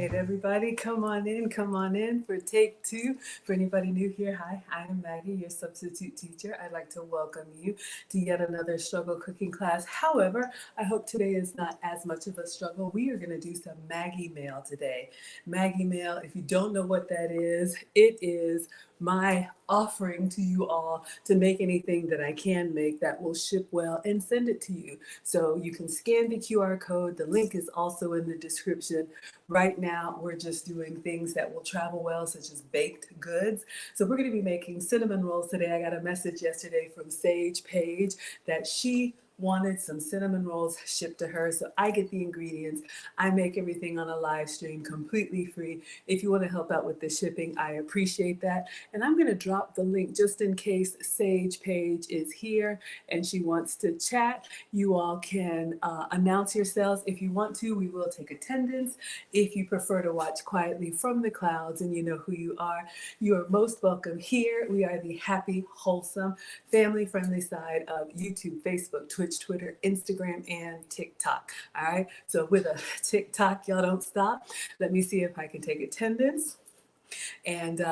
right, everybody, come on in for take two. For anybody new here, hi, I am Maggie, your substitute teacher. I'd like to welcome you to yet another struggle cooking class. However, I hope today is not as much of a struggle. We are going to do some Maggie Mail today. Maggie Mail, if you don't know what that is, it is my offering to you all to make anything that I can make that will ship well and send it to you. So you can scan the QR code. The link is also in the description. Right now, we're just doing things that will travel well, such as baked goods. So we're going to be making cinnamon rolls today. I got a message yesterday from Sage Page that she wanted some cinnamon rolls shipped to her. So I get the ingredients. I make everything on a live stream completely free. If you want to help out with the shipping, I appreciate that. And I'm going to drop the link just in case Sage Page is here and she wants to chat. You all can announce yourselves if you want to. We will take attendance. If you prefer to watch quietly from the clouds and you know who you are most welcome here. We are the happy, wholesome, family-friendly side of YouTube, Facebook, Twitch, Twitter, Instagram, and TikTok. All right. So with a TikTok, y'all don't stop. Let me see if I can take attendance and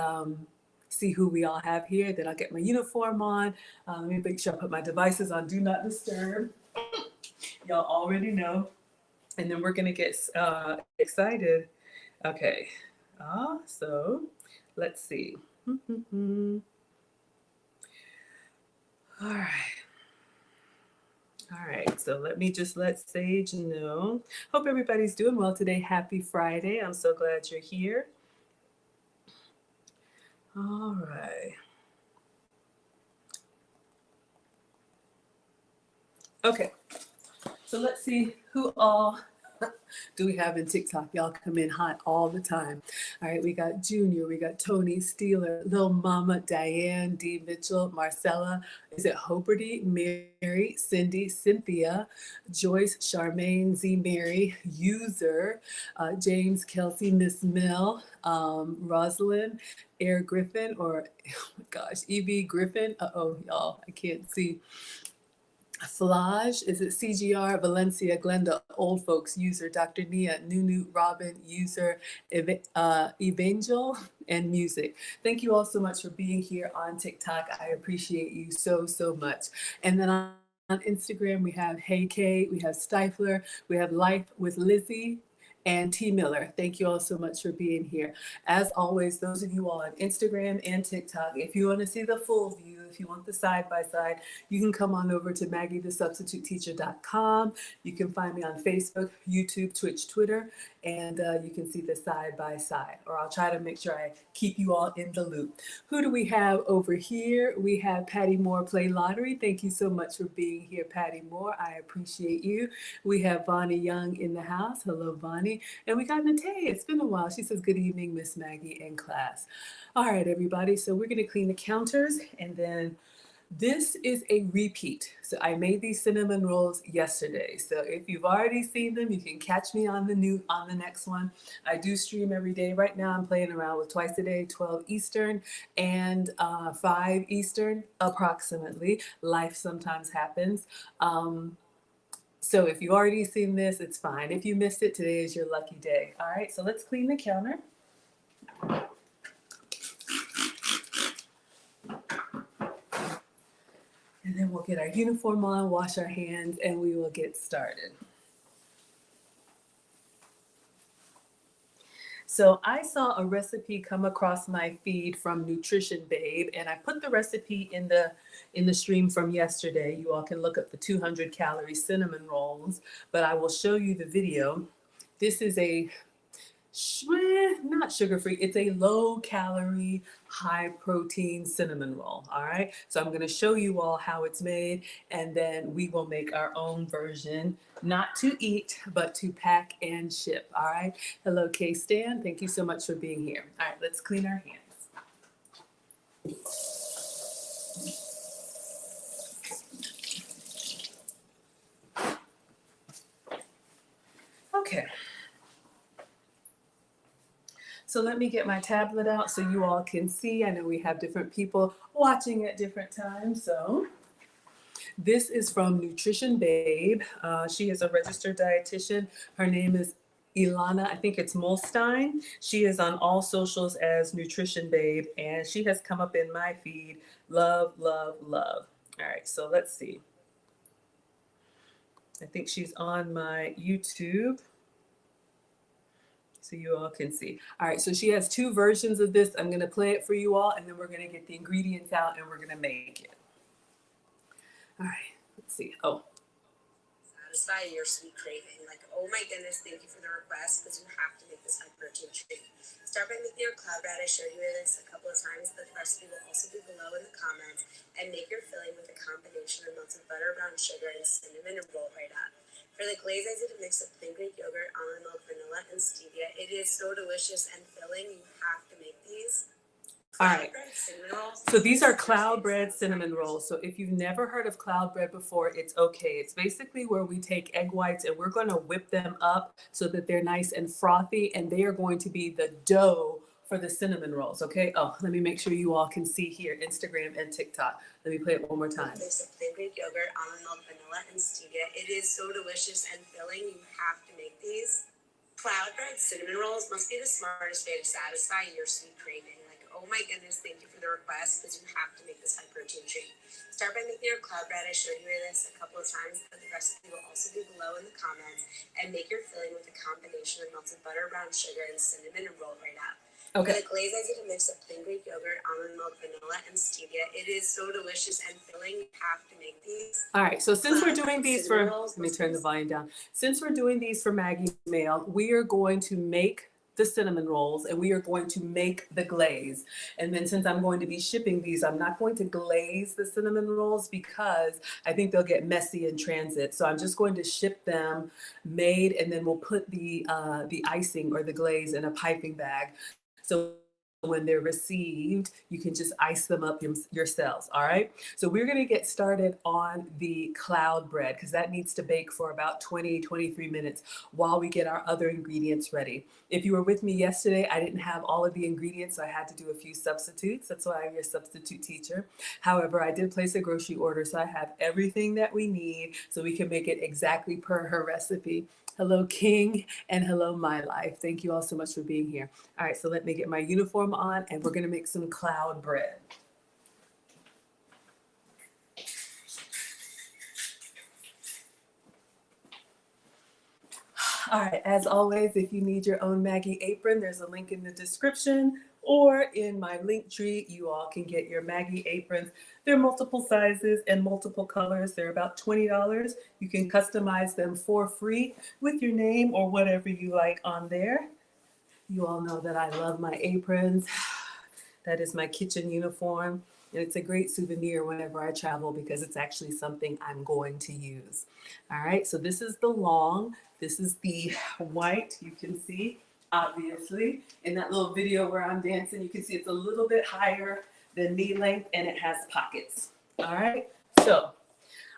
see who we all have here. Then I'll get my uniform on. Let me make sure I put my devices on Do Not Disturb. Y'all already know. And then we're going to get excited. Okay. So let's see. All right. All right, so let me just let Sage know. Hope everybody's doing well today. Happy Friday. I'm so glad you're here. All right. Okay, so let's see who all do we have in TikTok? Y'all come in hot all the time. All right, we got Junior, we got Tony Steeler, Lil Mama, Diane, D. Mitchell, Marcella, is it Hoberty, Mary, Cindy, Cynthia, Joyce, Charmaine, Z. Mary, User, James, Kelsey, Miss Mill, Rosalind, Air Griffin, or oh my gosh, E.B. Griffin. Uh-oh, y'all, I can't see. Flage, is it CGR, Valencia, Glenda, Old Folks, User, Dr. Nia, Nunu, Robin, User, Evangel, and Music. Thank you all so much for being here on TikTok. I appreciate you so, so much. And then on Instagram, we have Hey Kay, we have Stifler, we have Life with Lizzie, and T. Miller. Thank you all so much for being here. As always, those of you all on Instagram and TikTok, if you want to see the full view, if you want the side-by-side, you can come on over to MaggieTheSubstituteTeacher.com. You can find me on Facebook, YouTube, Twitch, Twitter, and you can see the side-by-side, or I'll try to make sure I keep you all in the loop. Who do we have over here? We have Patty Moore Play Lottery. Thank you so much for being here, Patty Moore. I appreciate you. We have Bonnie Young in the house. Hello, Bonnie. And we got Natae. It's been a while. She says, good evening, Miss Maggie and class. All right, everybody. So we're going to clean the counters, and then this is a repeat. So I made these cinnamon rolls yesterday. So if you've already seen them, you can catch me on the next one. I do stream every day. Right now I'm playing around with twice a day, 12 Eastern and 5 Eastern approximately. Life sometimes happens. So if you've already seen this, it's fine. If you missed it, today is your lucky day. All right, so let's clean the counter. And then we'll get our uniform on, wash our hands, and we will get started. So I saw a recipe come across my feed from Nutrition Babe, and I put the recipe in the stream from yesterday. You all can look up the 200-calorie cinnamon rolls, but I will show you the video. This is a not sugar-free, it's a low-calorie, high-protein cinnamon roll, all right? So I'm gonna show you all how it's made, and then we will make our own version, not to eat, but to pack and ship, all right? Hello, K-Stan, thank you so much for being here. All right, let's clean our hands. Okay. So let me get my tablet out so you all can see. I know we have different people watching at different times. So this is from Nutrition Babe. She is a registered dietitian. Her name is Ilana, I think it's Molstein. She is on all socials as Nutrition Babe, and she has come up in my feed. Love, love, love. All right, so let's see. I think she's on my YouTube, so you all can see. All right, so she has two versions of this. I'm gonna play it for you all, and then we're gonna get the ingredients out and we're gonna make it. All right, let's see. Oh. Satisfy your sweet craving. Like, oh my goodness, thank you for the request, because you have to make this high protein treat. Start by making your cloud bread. I showed you this a couple of times. The recipe will also be below in the comments. And make your filling with a combination of melted butter, brown sugar, and cinnamon, and roll right up. For the glaze, I did a mix of plain Greek yogurt, almond milk, vanilla, and stevia. It is so delicious and filling. You have to make these. All right, so these are cloud bread cinnamon rolls. So if you've never heard of cloud bread before, it's okay. It's basically where we take egg whites and we're going to whip them up so that they're nice and frothy, and they are going to be the dough for the cinnamon rolls, okay? Oh, let me make sure you all can see here, Instagram and TikTok. Let me play it one more time. There's some plain Greek yogurt, almond milk, vanilla, and stevia. It is so delicious and filling. You have to make these. Cloud bread cinnamon rolls must be the smartest way to satisfy your sweet craving. Oh my goodness, thank you for the request, because you have to make this high protein treat. Start by making your cloud bread. I showed you this a couple of times, but the recipe will also be below in the comments. And make your filling with a combination of melted butter, brown sugar, and cinnamon, and roll right up. Okay. For the glaze, I did a mix of plain Greek yogurt, almond milk, vanilla, and stevia. It is so delicious and filling. You have to make these. All right, so since we're doing these for, let me turn the volume down. Since we're doing these for Maggie Mail, we are going to make the cinnamon rolls and we are going to make the glaze. And then since I'm going to be shipping these, I'm not going to glaze the cinnamon rolls because I think they'll get messy in transit. So I'm just going to ship them made, and then we'll put the icing or the glaze in a piping bag. So when they're received, you can just ice them up yourselves, all right? So we're gonna get started on the cloud bread because that needs to bake for about 23 minutes while we get our other ingredients ready. If you were with me yesterday, I didn't have all of the ingredients, so I had to do a few substitutes. That's why I'm your substitute teacher. However, I did place a grocery order, so I have everything that we need so we can make it exactly per her recipe. Hello, King, and hello, my life. Thank you all so much for being here. All right, so let me get my uniform on, and we're gonna make some cloud bread. All right, as always, if you need your own Maggie apron, there's a link in the description, or in my link tree, you all can get your Maggie aprons. They're multiple sizes and multiple colors. They're about $20. You can customize them for free with your name or whatever you like on there. You all know that I love my aprons. That is my kitchen uniform. And it's a great souvenir whenever I travel because it's actually something I'm going to use. All right, so this is the long, this is the white, you can see, obviously. In that little video where I'm dancing, you can see it's a little bit higher than knee length and it has pockets. All right, so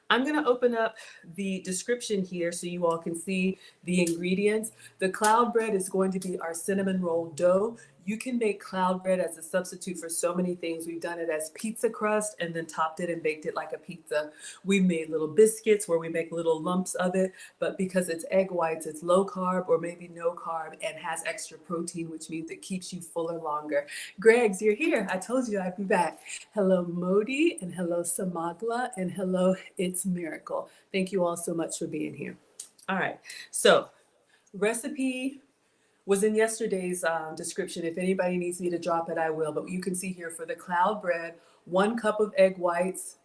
I'm going to open up the description here so you all can see the ingredients. The cloud bread is going to be our cinnamon roll dough. You can make cloud bread as a substitute for so many things. We've done it as pizza crust and then topped it and baked it like a pizza. We made little biscuits where we make little lumps of it, but because it's egg whites, it's low carb or maybe no carb and has extra protein, which means it keeps you fuller longer. Greggs, you're here. I told you I'd be back. Hello, Modi, and hello, Samagla, and hello, It's Miracle. Thank you all so much for being here. All right, so recipe was in yesterday's description. If anybody needs me to drop it, I will. But you can see here for the cloud bread, 1 cup of egg whites,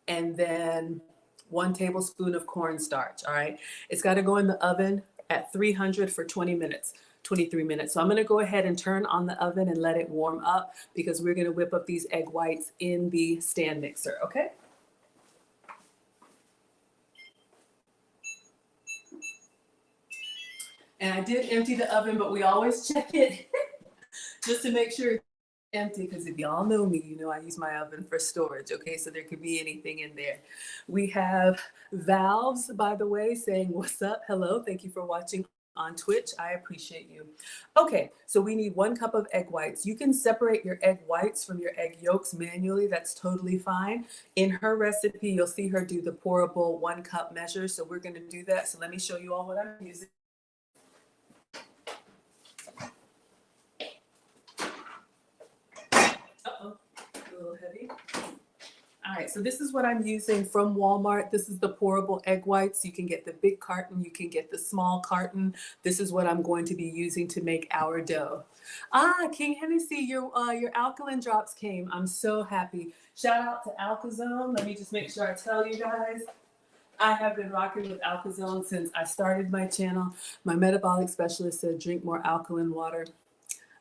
and then 1 tablespoon of cornstarch, all right? It's got to go in the oven at 300 for 20 minutes, 23 minutes. So I'm going to go ahead and turn on the oven and let it warm up because we're going to whip up these egg whites in the stand mixer, okay? And I did empty the oven, but we always check it just to make sure it's empty, because if y'all know me, you know I use my oven for storage, okay? So there could be anything in there. We have Valves, by the way, saying, what's up? Hello, thank you for watching on Twitch. I appreciate you. Okay, so we need 1 cup of egg whites. You can separate your egg whites from your egg yolks manually. That's totally fine. In her recipe, you'll see her do the pourable 1 cup measure. So we're going to do that. So let me show you all what I'm using. little heavy. All right, so this is what I'm using from Walmart. This is the pourable egg whites. You can get the big carton, you can get the small carton. This is what I'm going to be using to make our dough. King Hennessy, your alkaline drops came. I'm so happy. Shout out to Alkazone. Let me just make sure I tell you guys. I have been rocking with Alkazone since I started my channel. My metabolic specialist said drink more alkaline water.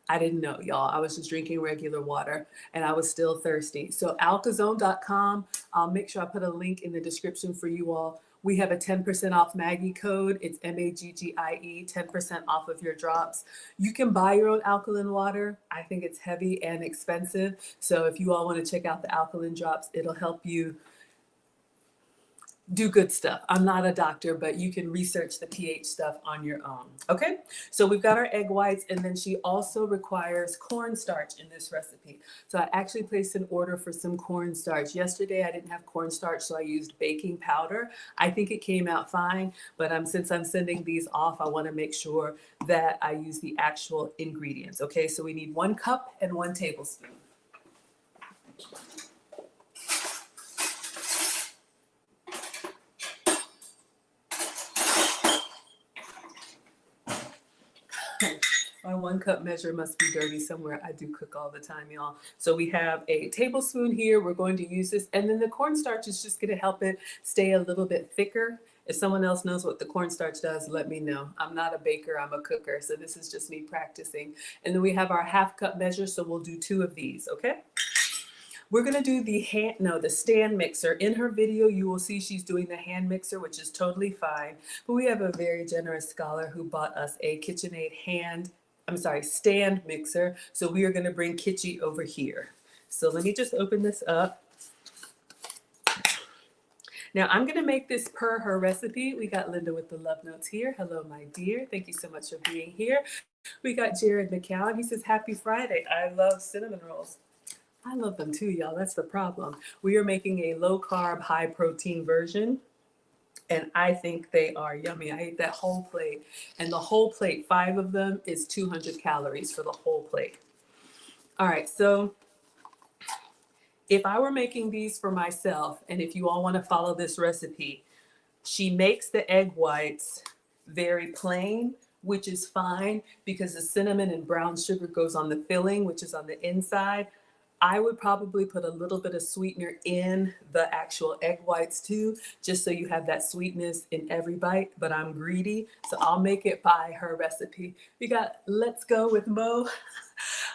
I didn't know, y'all. I was just drinking regular water and I was still thirsty. So alkazone.com, I'll make sure I put a link in the description for you all. We have a 10% off Maggie code. It's MAGGIE, 10% off of your drops. You can buy your own alkaline water. I think it's heavy and expensive. So if you all want to check out the alkaline drops, it'll help you do good stuff. I'm not a doctor, but you can research the pH stuff on your own. Okay, so we've got our egg whites, and then she also requires cornstarch in this recipe. So I actually placed an order for some cornstarch. Yesterday I didn't have cornstarch, so I used baking powder. I think it came out fine, but since I'm sending these off, I want to make sure that I use the actual ingredients. Okay, so we need 1 cup and 1 tablespoon. My 1 cup measure must be dirty somewhere. I do cook all the time, y'all. So we have a tablespoon here. We're going to use this. And then the cornstarch is just going to help it stay a little bit thicker. If someone else knows what the cornstarch does, let me know. I'm not a baker, I'm a cooker. So this is just me practicing. And then we have our 1/2 cup measure. So we'll do 2 of these, okay? We're going to do the stand mixer. In her video, you will see she's doing the hand mixer, which is totally fine. But we have a very generous scholar who bought us a KitchenAid stand mixer. So we are going to bring Kitchi over here. So let me just open this up. Now I'm going to make this per her recipe. We got Linda with the love notes here. Hello, my dear. Thank you so much for being here. We got Jared McCown. He says, happy Friday. I love cinnamon rolls. I love them too, y'all. That's the problem. We are making a low carb, high protein version. And I think they are yummy. I ate that whole plate. And the whole plate, 5 of them, is 200 calories for the whole plate. All right, so if I were making these for myself, and if you all want to follow this recipe, she makes the egg whites very plain, which is fine because the cinnamon and brown sugar goes on the filling, which is on the inside. I would probably put a little bit of sweetener in the actual egg whites too, just so you have that sweetness in every bite, but I'm greedy, so I'll make it by her recipe. We got Let's Go with Mo.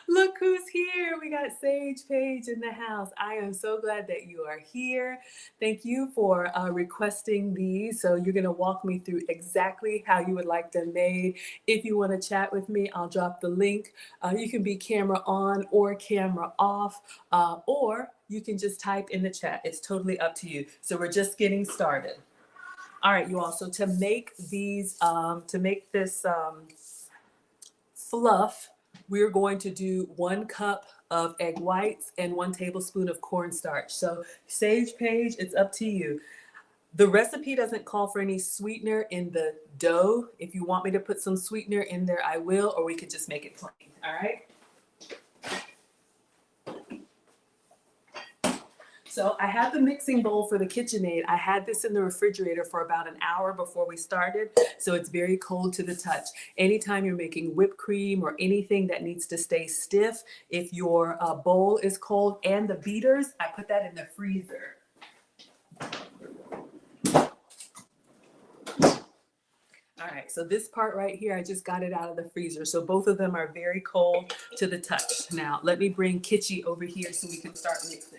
Look who's here. We got Sage Page in the house. I am so glad that you are here. Thank you for requesting these. So you're going to walk me through exactly how you would like them made. If you want to chat with me, I'll drop the link. You can be camera on or camera off, or you can just type in the chat. It's totally up to you. So we're just getting started. All right, you all. So to make these, to make this fluff, we're going to do 1 cup of egg whites and 1 tablespoon of cornstarch. So Sage Page, it's up to you. The recipe doesn't call for any sweetener in the dough. If you want me to put some sweetener in there, I will, or we could just make it plain, all right? So I have the mixing bowl for the KitchenAid. I had this in the refrigerator for about an hour before we started, so it's very cold to the touch. Anytime you're making whipped cream or anything that needs to stay stiff, if your bowl is cold, and the beaters, I put that in the freezer. All right, so this part right here, I just got it out of the freezer. So both of them are very cold to the touch. Now, let me bring Kitchi over here so we can start mixing.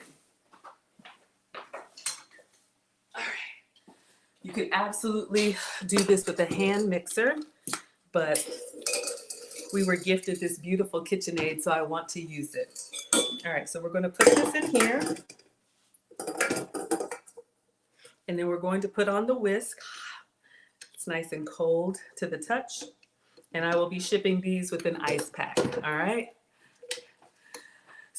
You can absolutely do this with a hand mixer, but we were gifted this beautiful KitchenAid, so I want to use it. All right, so we're going to put this in here. And then we're going to put on the whisk. It's nice and cold to the touch. And I will be shipping these with an ice pack, all right?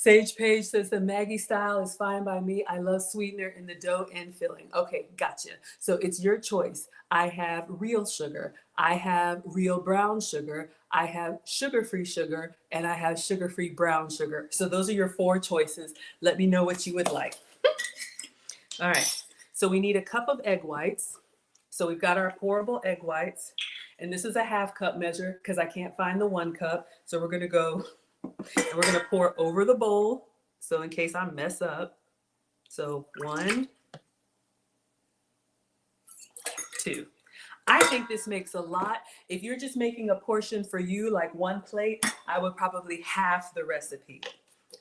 Sage Page says the Maggie style is fine by me. I love sweetener in the dough and filling. Okay, gotcha. So it's your choice. I have real sugar. I have real brown sugar. I have sugar-free sugar, and I have sugar-free brown sugar. So those are your 4 choices. Let me know what you would like. All right. So we need a cup of egg whites. So we've got our pourable egg whites. And this is a 1/2 cup measure because I can't find the 1 cup. So we're going to go and we're gonna pour over the bowl. So in case I mess up. So 1, 2. I think this makes a lot. If you're just making a portion for you, like 1 plate, I would probably half the recipe.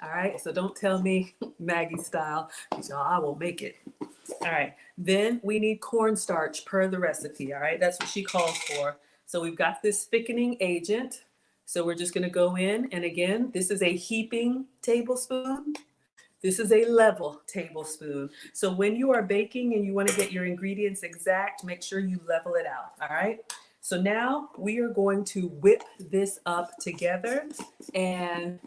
All right, so don't tell me Maggie style, because I will make it. All right, then we need cornstarch per the recipe. All right, that's what she calls for. So we've got this thickening agent. So we're just gonna go in, and again, this is a heaping tablespoon. This is a level tablespoon. So when you are baking and you want to get your ingredients exact, make sure you level it out, all right? So now we are going to whip this up together, and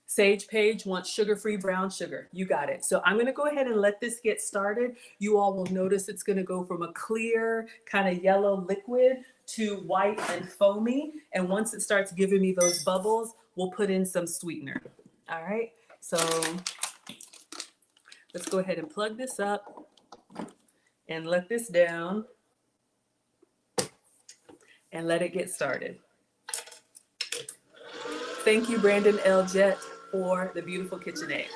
Sage Page wants sugar-free brown sugar. You got it. So I'm going to go ahead and let this get started. You all will notice it's going to go from a clear kind of yellow liquid to white and foamy. And once it starts giving me those bubbles, we'll put in some sweetener. All right. So let's go ahead and plug this up and let this down and let it get started. Thank you, Brandon L. Jett, for the beautiful KitchenAid.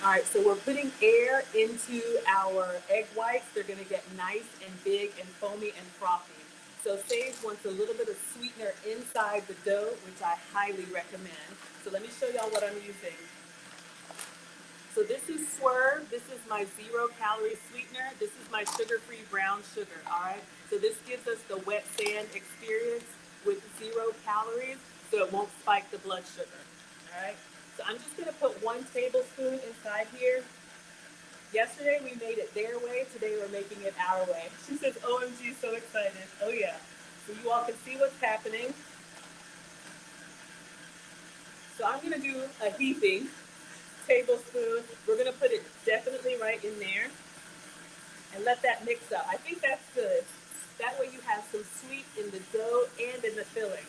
All right, so we're putting air into our egg whites. They're gonna get nice and big and foamy and frothy. So Sage wants a little bit of sweetener inside the dough, which I highly recommend. So let me show y'all what I'm using. So this is Swerve. This is my 0-calorie sweetener. This is my sugar-free brown sugar, all right? So this gives us the wet sand experience with 0 calories, so it won't spike the blood sugar, all right? So I'm just gonna put 1 tablespoon inside here. Yesterday we made it their way, today we're making it our way. She says, OMG, so excited. Oh yeah. So you all can see what's happening. So I'm gonna do a heaping tablespoon. We're gonna put it definitely right in there and let that mix up. I think that's good. That way you have some sweet in the dough and in the filling.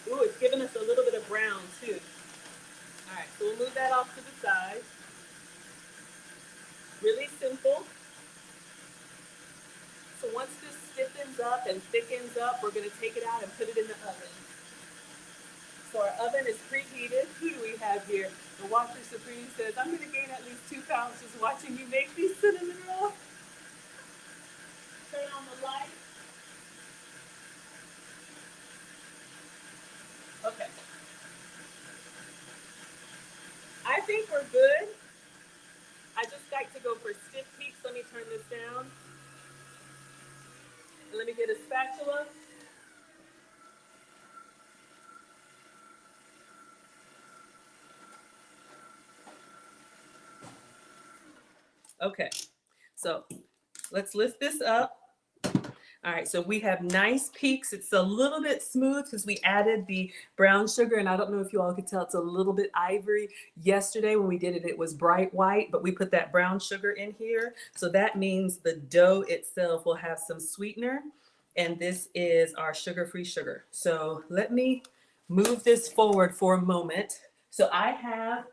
Ooh, it's giving us a little bit of brown too. All right, so we'll move that off to the side. Really simple. So once this stiffens up and thickens up, we're gonna take it out and put it in the oven. So our oven is preheated. Who do we have here? The Watcher Supreme says, I'm gonna gain at least 2 pounds just watching you make these cinnamon rolls. Turn on the light. Okay. I think we're good. I just like to go for stiff peaks. Let me turn this down. And let me get a spatula. Okay, so let's lift this up. All right, so we have nice peaks. It's a little bit smooth because we added the brown sugar, and I don't know if you all could tell, it's a little bit ivory. Yesterday when we did it, it was bright white, but we put that brown sugar in here. So that means the dough itself will have some sweetener, and this is our sugar-free sugar. So let me move this forward for a moment. So I have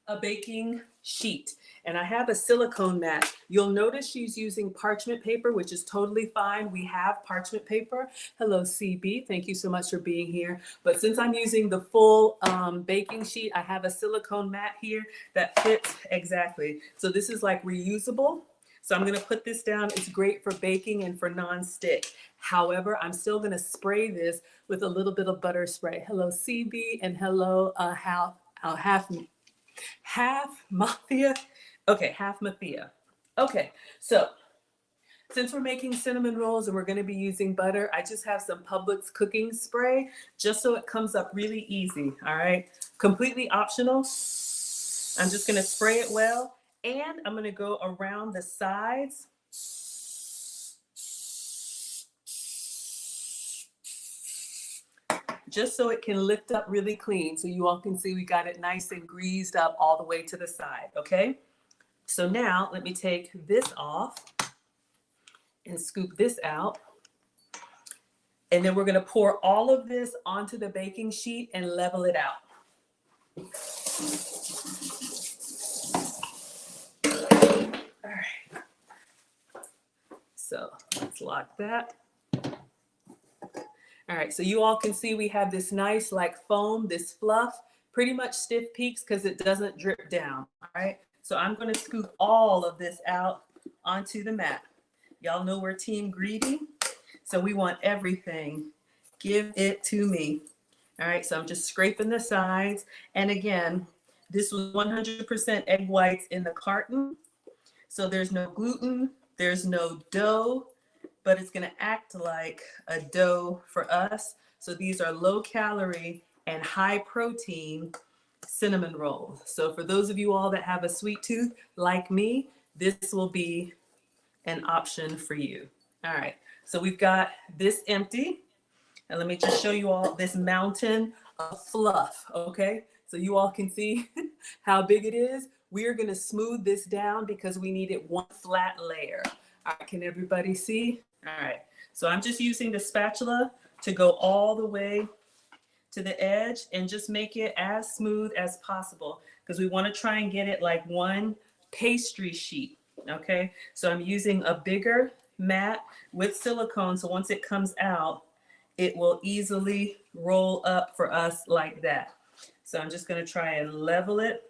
a baking sheet and I have a silicone mat. You'll notice she's using parchment paper, which is totally fine. We have parchment paper. Hello, CB. Thank you so much for being here. But since I'm using the full baking sheet, I have a silicone mat here that fits exactly. So this is like reusable. So I'm gonna put this down. It's great for baking and for non-stick. However, I'm still gonna spray this with a little bit of butter spray. Hello, CB, and hello, half Mafia. Okay, half Mafia. Okay, so since we're making cinnamon rolls and we're going to be using butter, I just have some Publix cooking spray just so it comes up really easy. All right, completely optional. I'm just going to spray it well And I'm gonna go around the sides. Just so it can lift up really clean. So you all can see we got it nice and greased up all the way to the side, okay? So now let me take this off and scoop this out. And then we're gonna pour all of this onto the baking sheet and level it out. All right. So let's lock that. All right, so you all can see we have this nice like foam, this fluff, pretty much stiff peaks because it doesn't drip down, all right? So I'm gonna scoop all of this out onto the mat. Y'all know we're team greedy, so we want everything. Give it to me. All right, so I'm just scraping the sides. And again, this was 100% egg whites in the carton. So there's no gluten, there's no dough, but it's gonna act like a dough for us. So these are low calorie and high protein cinnamon rolls. So for those of you all that have a sweet tooth like me, this will be an option for you. All right, so we've got this empty. And let me just show you all this mountain of fluff, okay? So you all can see how big it is. We are gonna smooth this down because we need it one flat layer. All right, can everybody see? All right, so I'm just using the spatula to go all the way to the edge and just make it as smooth as possible because we wanna try and get it like one pastry sheet, okay? So I'm using a bigger mat with silicone, so once it comes out, it will easily roll up for us like that. So I'm just gonna try and level it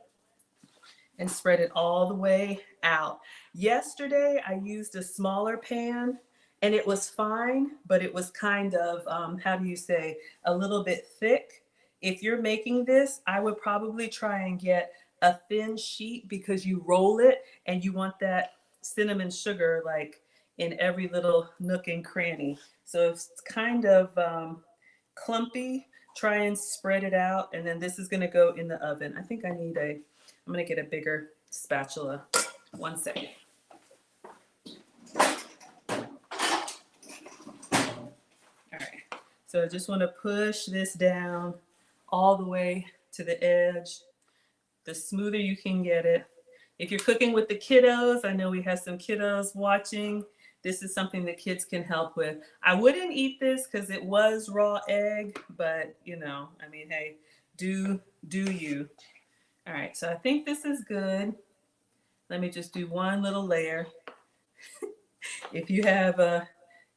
and spread it all the way out. Yesterday, I used a smaller pan and it was fine, but it was kind of, how do you say, a little bit thick. If you're making this, I would probably try and get a thin sheet because you roll it and you want that cinnamon sugar like in every little nook and cranny. So if it's kind of clumpy, try and spread it out. And then this is gonna go in the oven. I think I'm gonna get a bigger spatula. One second. All right, so I just wanna push this down all the way to the edge. The smoother you can get it. If you're cooking with the kiddos, I know we have some kiddos watching. This is something that kids can help with. I wouldn't eat this because it was raw egg, but you know, I mean, hey, do you. All right, so I think this is good. Let me just do one little layer. If you have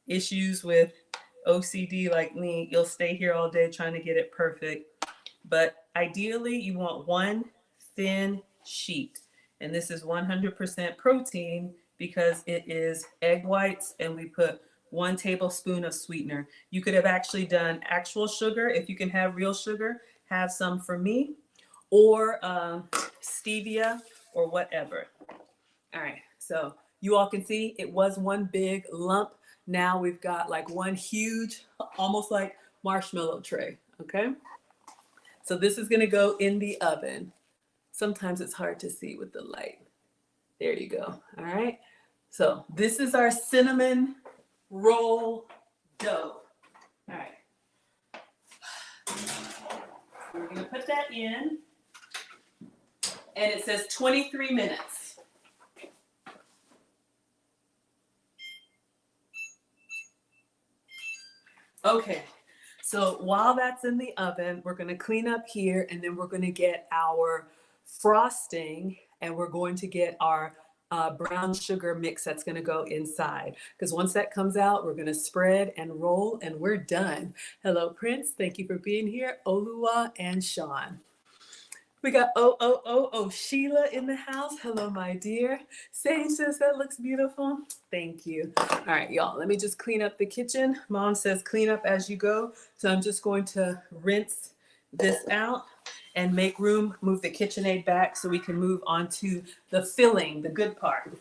issues with OCD like me, you'll stay here all day trying to get it perfect. But ideally, you want one thin sheet. And this is 100% protein because it is egg whites and we put 1 tablespoon of sweetener. You could have actually done actual sugar. If you can have real sugar, have some for me, or stevia or whatever. All right, so you all can see it was one big lump. Now we've got like one huge, almost like marshmallow tray, okay? So this is gonna go in the oven. Sometimes it's hard to see with the light. There you go, all right? So this is our cinnamon roll dough. All right. We're gonna put that in, and it says 23 minutes. Okay, so while that's in the oven, we're gonna clean up here and then we're gonna get our frosting and we're going to get our brown sugar mix that's gonna go inside. Because once that comes out, we're gonna spread and roll and we're done. Hello, Prince, thank you for being here. Olua and Sean. We got Sheila in the house. Hello, my dear. Sage says that looks beautiful. Thank you. All right, y'all, let me just clean up the kitchen. Mom says clean up as you go. So I'm just going to rinse this out and make room, move the KitchenAid back so we can move on to the filling, the good part.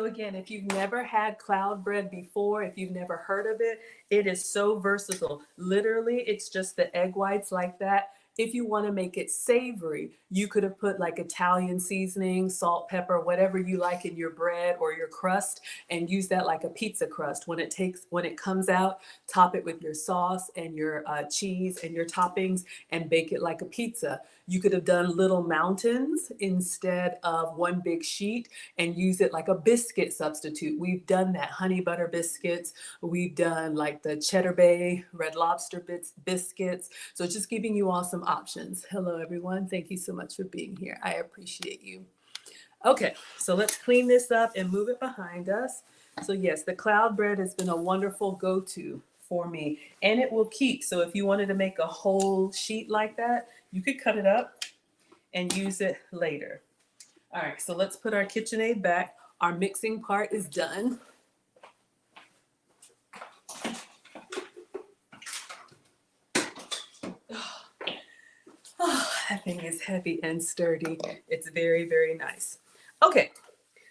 So again, if you've never had cloud bread before, if you've never heard of it, it is so versatile. Literally, it's just the egg whites like that. If you want to make it savory, you could have put like Italian seasoning, salt, pepper, whatever you like in your bread or your crust, and use that like a pizza crust. When it comes out, top it with your sauce and your cheese and your toppings and bake it like a pizza. You could have done little mountains instead of one big sheet and use it like a biscuit substitute. We've done that, honey butter biscuits. We've done like the Cheddar Bay Red Lobster biscuits. So just giving you all some options. Hello, everyone. Thank you so much for being here. I appreciate you. Okay, so let's clean this up and move it behind us. So yes, the cloud bread has been a wonderful go-to for me, and it will keep. So if you wanted to make a whole sheet like that, you could cut it up and use it later. All right, so let's put our KitchenAid back. Our mixing part is done. Oh, that thing is heavy and sturdy. It's very, very nice. Okay,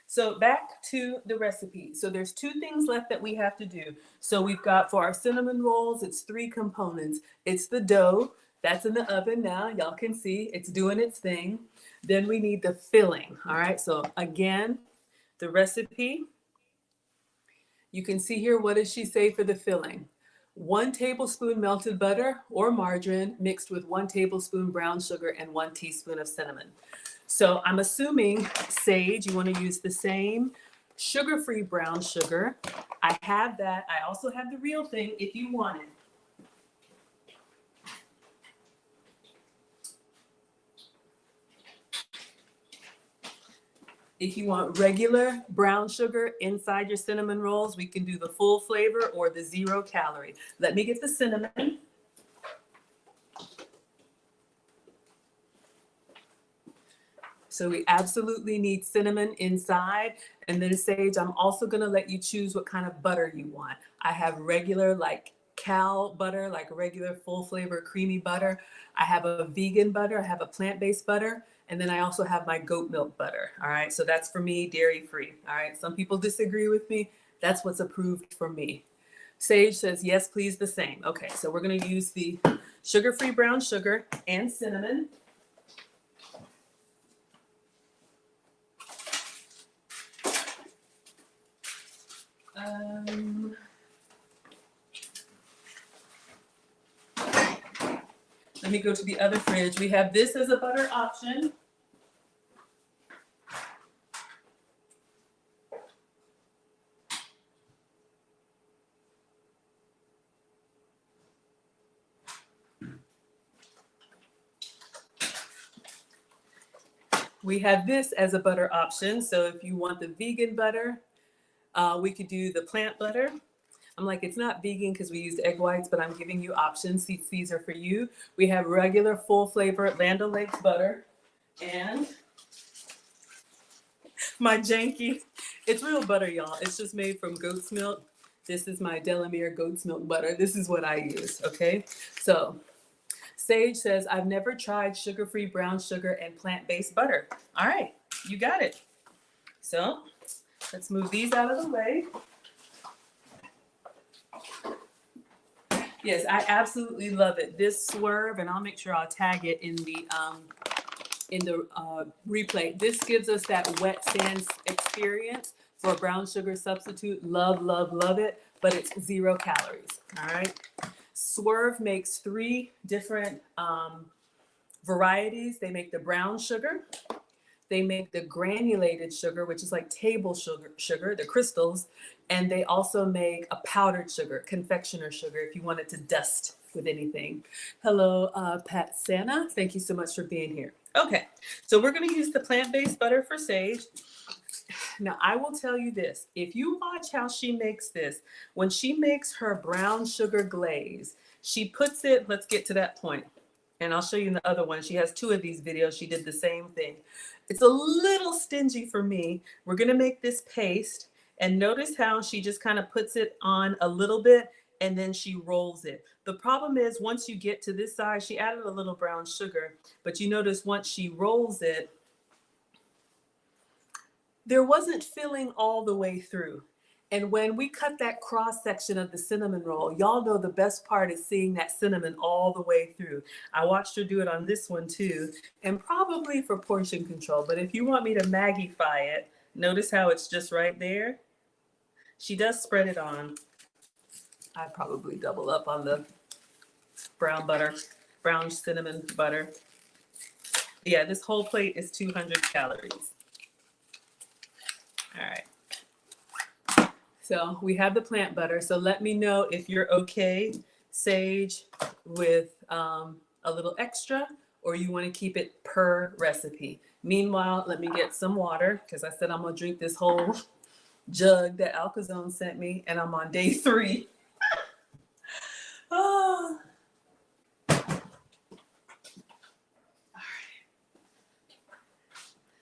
so back to the recipe. So there's two things left that we have to do. So we've got for our cinnamon rolls, it's 3 components. It's the dough. That's in the oven now. Y'all can see it's doing its thing. Then we need the filling. All right, so again, the recipe. You can see here, what does she say for the filling? 1 tablespoon melted butter or margarine mixed with 1 tablespoon brown sugar and 1 teaspoon of cinnamon. So I'm assuming, Sage, you want to use the same sugar-free brown sugar. I have that. I also have the real thing if you want it. If you want regular brown sugar inside your cinnamon rolls, we can do the full flavor or the 0 calorie. Let me get the cinnamon. So we absolutely need cinnamon inside. And then Sage, I'm also gonna let you choose what kind of butter you want. I have regular like cow butter, like regular full flavor creamy butter. I have a vegan butter, I have a plant-based butter. And then I also have my goat milk butter. All right, so that's for me, dairy free. All right, some people disagree with me. That's what's approved for me. Sage says, yes, please, the same. Okay, so we're gonna use the sugar-free brown sugar and cinnamon. Let me go to the other fridge. We have this as a butter option. We have this as a butter option. So if you want the vegan butter, we could do the plant butter. I'm like, it's not vegan because we used egg whites, but I'm giving you options. These are for you. We have regular full flavor Land O'Lakes butter and my janky. It's real butter, y'all. It's just made from goat's milk. This is my Delamere goat's milk butter. This is what I use, okay? So Sage says, I've never tried sugar-free brown sugar and plant-based butter. All right, you got it. So let's move these out of the way. Yes, I absolutely love it. This swerve, and I'll make sure I'll tag it in the replay. This gives us that wet sand experience for a brown sugar substitute. Love, love, love it, but it's 0 calories, all right? Swerve makes 3 different varieties. They make the brown sugar, they make the granulated sugar, which is like table sugar, the crystals, and they also make a powdered sugar, confectioner sugar, if you wanted to dust with anything. Hello, Pat Santa. Thank you so much for being here. Okay, so we're gonna use the plant-based butter for Sage. Now, I will tell you this. If you watch how she makes this, when she makes her brown sugar glaze, she puts it, let's get to that point. And I'll show you in the other one. She has 2 of these videos. She did the same thing. It's a little stingy for me. We're gonna make this paste, and notice how she just kind of puts it on a little bit and then she rolls it. The problem is once you get to this size, she added a little brown sugar, but you notice once she rolls it, there wasn't filling all the way through. And when we cut that cross section of the cinnamon roll, y'all know the best part is seeing that cinnamon all the way through. I watched her do it on this one too, and probably for portion control. But if you want me to Maggie-fy it, notice how it's just right there. She does spread it on. I probably double up on the brown cinnamon butter. Yeah, this whole plate is 200 calories. All right. So we have the plant butter. So let me know if you're okay, Sage, with a little extra, or you want to keep it per recipe. Meanwhile, let me get some water, because I said I'm going to drink this whole jug that Alcazone sent me, and I'm on day 3. Oh.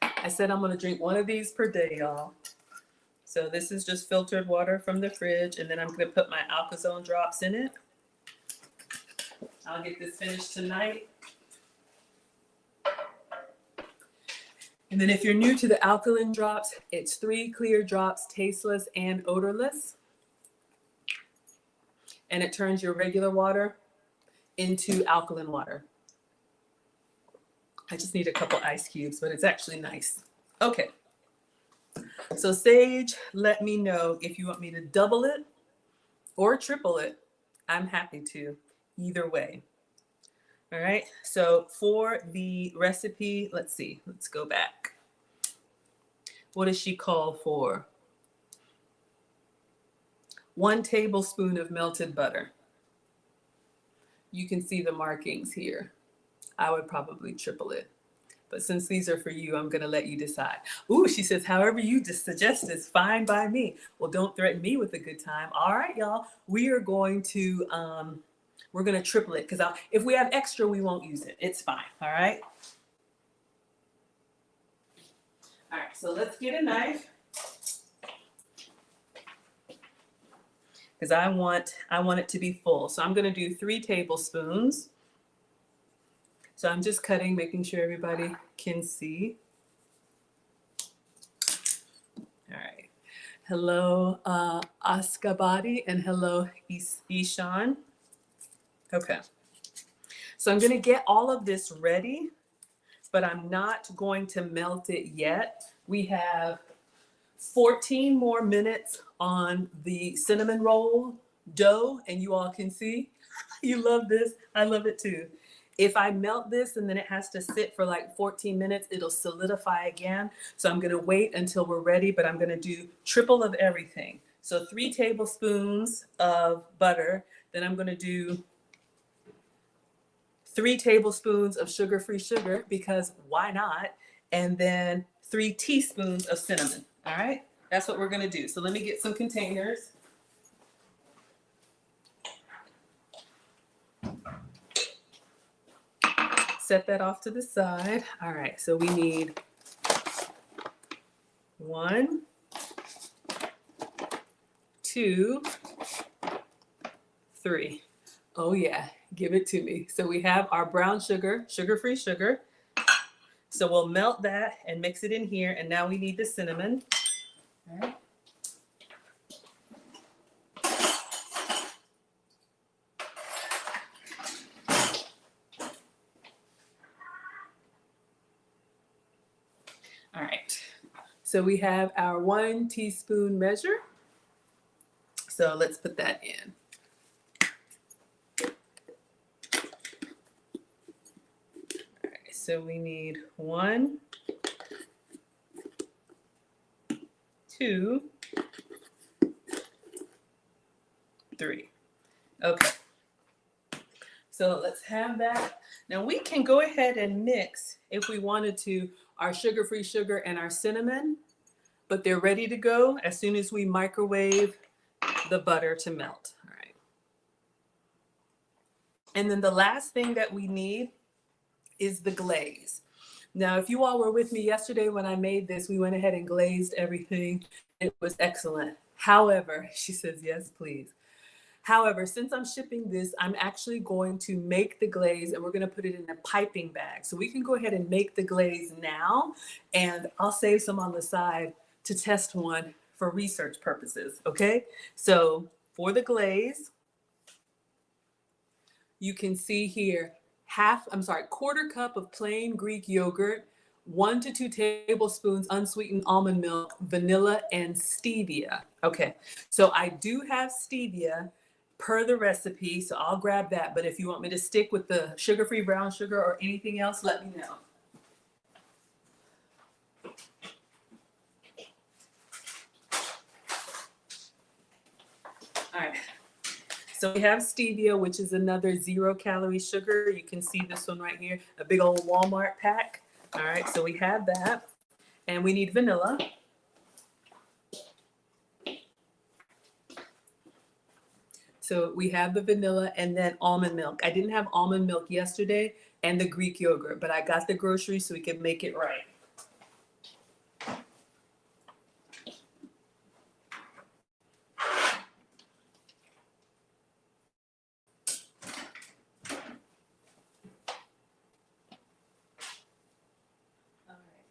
I said I'm going to drink one of these per day, y'all. So this is just filtered water from the fridge, and then I'm going to put my Alcazone drops in it. I'll get this finished tonight. And then if you're new to the alkaline drops, it's 3 clear drops, tasteless and odorless. And it turns your regular water into alkaline water. I just need a couple ice cubes, but it's actually nice. Okay. So Sage, let me know if you want me to double it or triple it. I'm happy to, either way. All right, so for the recipe, let's see, let's go back. What does she call for? 1 tablespoon of melted butter. You can see the markings here. I would probably triple it. But since these are for you, I'm going to let you decide. Ooh, she says, however you just suggest is fine by me. Well, don't threaten me with a good time. All right, y'all. We are going to, we're going to triple it, because if we have extra, we won't use it. It's fine. All right. All right. So let's get a knife, because I want it to be full. So I'm going to do 3 tablespoons. So I'm just cutting, making sure everybody can see. All right. Hello, Askabadi, and hello, Ishan. Okay. So I'm going to get all of this ready, but I'm not going to melt it yet. We have 14 more minutes on the cinnamon roll dough, and you all can see. You love this. I love it too. If I melt this and then it has to sit for like 14 minutes, it'll solidify again. So I'm going to wait until we're ready, but I'm going to do triple of everything. So 3 tablespoons of butter. Then I'm going to do 3 tablespoons of sugar-free sugar, because why not? And then 3 teaspoons of cinnamon. All right, that's what we're going to do. So let me get some containers. Set that off to the side. All right, so we need 1, 2, 3. Oh yeah, give it to me. So we have our brown sugar, sugar-free sugar. So we'll melt that and mix it in here. And now we need the cinnamon. All right. All right, so we have our 1 teaspoon measure. So let's put that in. All right, so we need 1, 2, 3. Okay, so let's have that. Now we can go ahead and mix, if we wanted to, our sugar-free sugar and our cinnamon, but they're ready to go as soon as we microwave the butter to melt. All right. And then the last thing that we need is the glaze. Now, if you all were with me yesterday when I made this, we went ahead and glazed everything. It was excellent. However, she says, yes, please. However, since I'm shipping this, I'm actually going to make the glaze, and we're going to put it in a piping bag. So we can go ahead and make the glaze now, and I'll save some on the side to test one for research purposes, okay? So for the glaze, you can see here quarter cup of plain Greek yogurt, 1 to 2 tablespoons unsweetened almond milk, vanilla, and stevia. Okay, so I do have stevia per the recipe, so I'll grab that. But if you want me to stick with the sugar-free brown sugar or anything else, let me know. All right. So we have stevia, which is another 0-calorie sugar. You can see this one right here, a big old Walmart pack. All right, so we have that. And we need vanilla. So we have the vanilla and then almond milk. I didn't have almond milk yesterday and the Greek yogurt, but I got the groceries so we can make it right.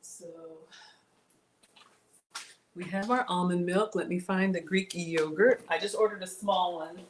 So we have our almond milk. Let me find the Greek yogurt. I just ordered a small one.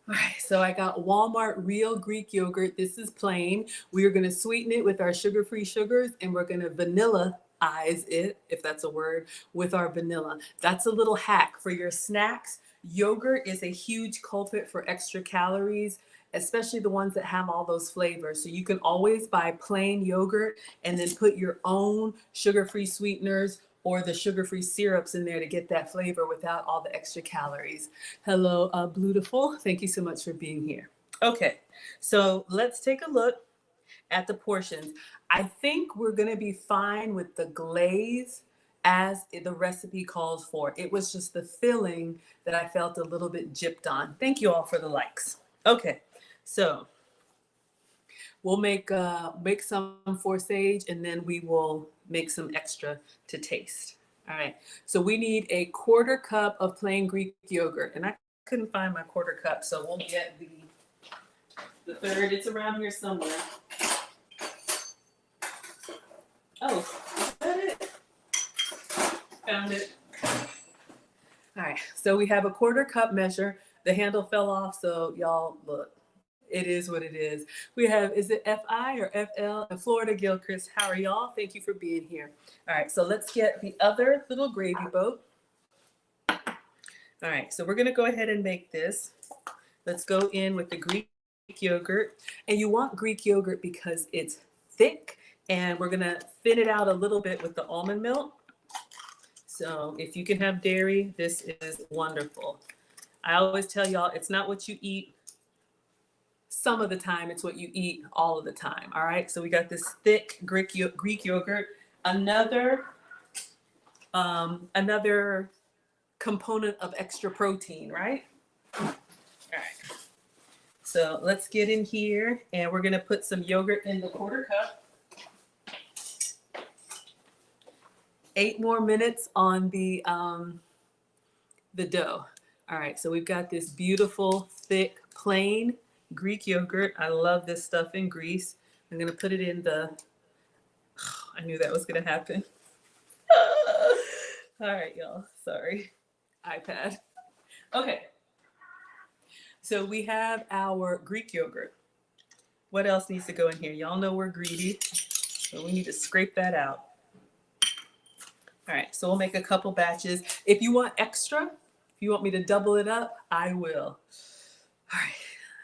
All right, so I got Walmart real Greek yogurt. This is plain. We are going to sweeten it with our sugar-free sugars, and we're going to vanilla-ize it, if that's a word, with our vanilla. That's a little hack for your snacks. Yogurt is a huge culprit for extra calories, especially the ones that have all those flavors. So you can always buy plain yogurt and then put your own sugar-free sweeteners or the sugar-free syrups in there to get that flavor without all the extra calories. Hello, Beautiful. Thank you so much for being here. Okay, so let's take a look at the portions. I think we're gonna be fine with the glaze as the recipe calls for. It was just the filling that I felt a little bit gypped on. Thank you all for the likes. Okay, so we'll make some for Sage, and then we will make some extra to taste. All right, so we need a quarter cup of plain Greek yogurt, and I couldn't find my quarter cup, so we'll get the third. It's around here somewhere. Oh, is that it? Found it. All right, so we have a quarter cup measure. The handle fell off, so y'all look. It is what it is. We have, is it FI or FL? And Florida Gilchrist, how are y'all? Thank you for being here. All right, so let's get the other little gravy boat. All right, so we're gonna go ahead and make this. Let's go in with the Greek yogurt. And you want Greek yogurt because it's thick, and we're gonna thin it out a little bit with the almond milk. So if you can have dairy, this is wonderful. I always tell y'all, it's not what you eat some of the time, it's what you eat all of the time. All right, so we got this thick Greek yogurt. Another component of extra protein, right? All right, so let's get in here, and we're gonna put some yogurt in the quarter cup. 8 more minutes on the dough. All right, so we've got this beautiful, thick, plain Greek yogurt. I love this stuff in Greece. I'm gonna put it in the, I knew that was gonna happen. All right, y'all, sorry, iPad. Okay, so we have our Greek yogurt. What else needs to go in here? Y'all know we're greedy, so we need to scrape that out. All right, so we'll make a couple batches. If you want extra, if you want me to double it up, I will. All right,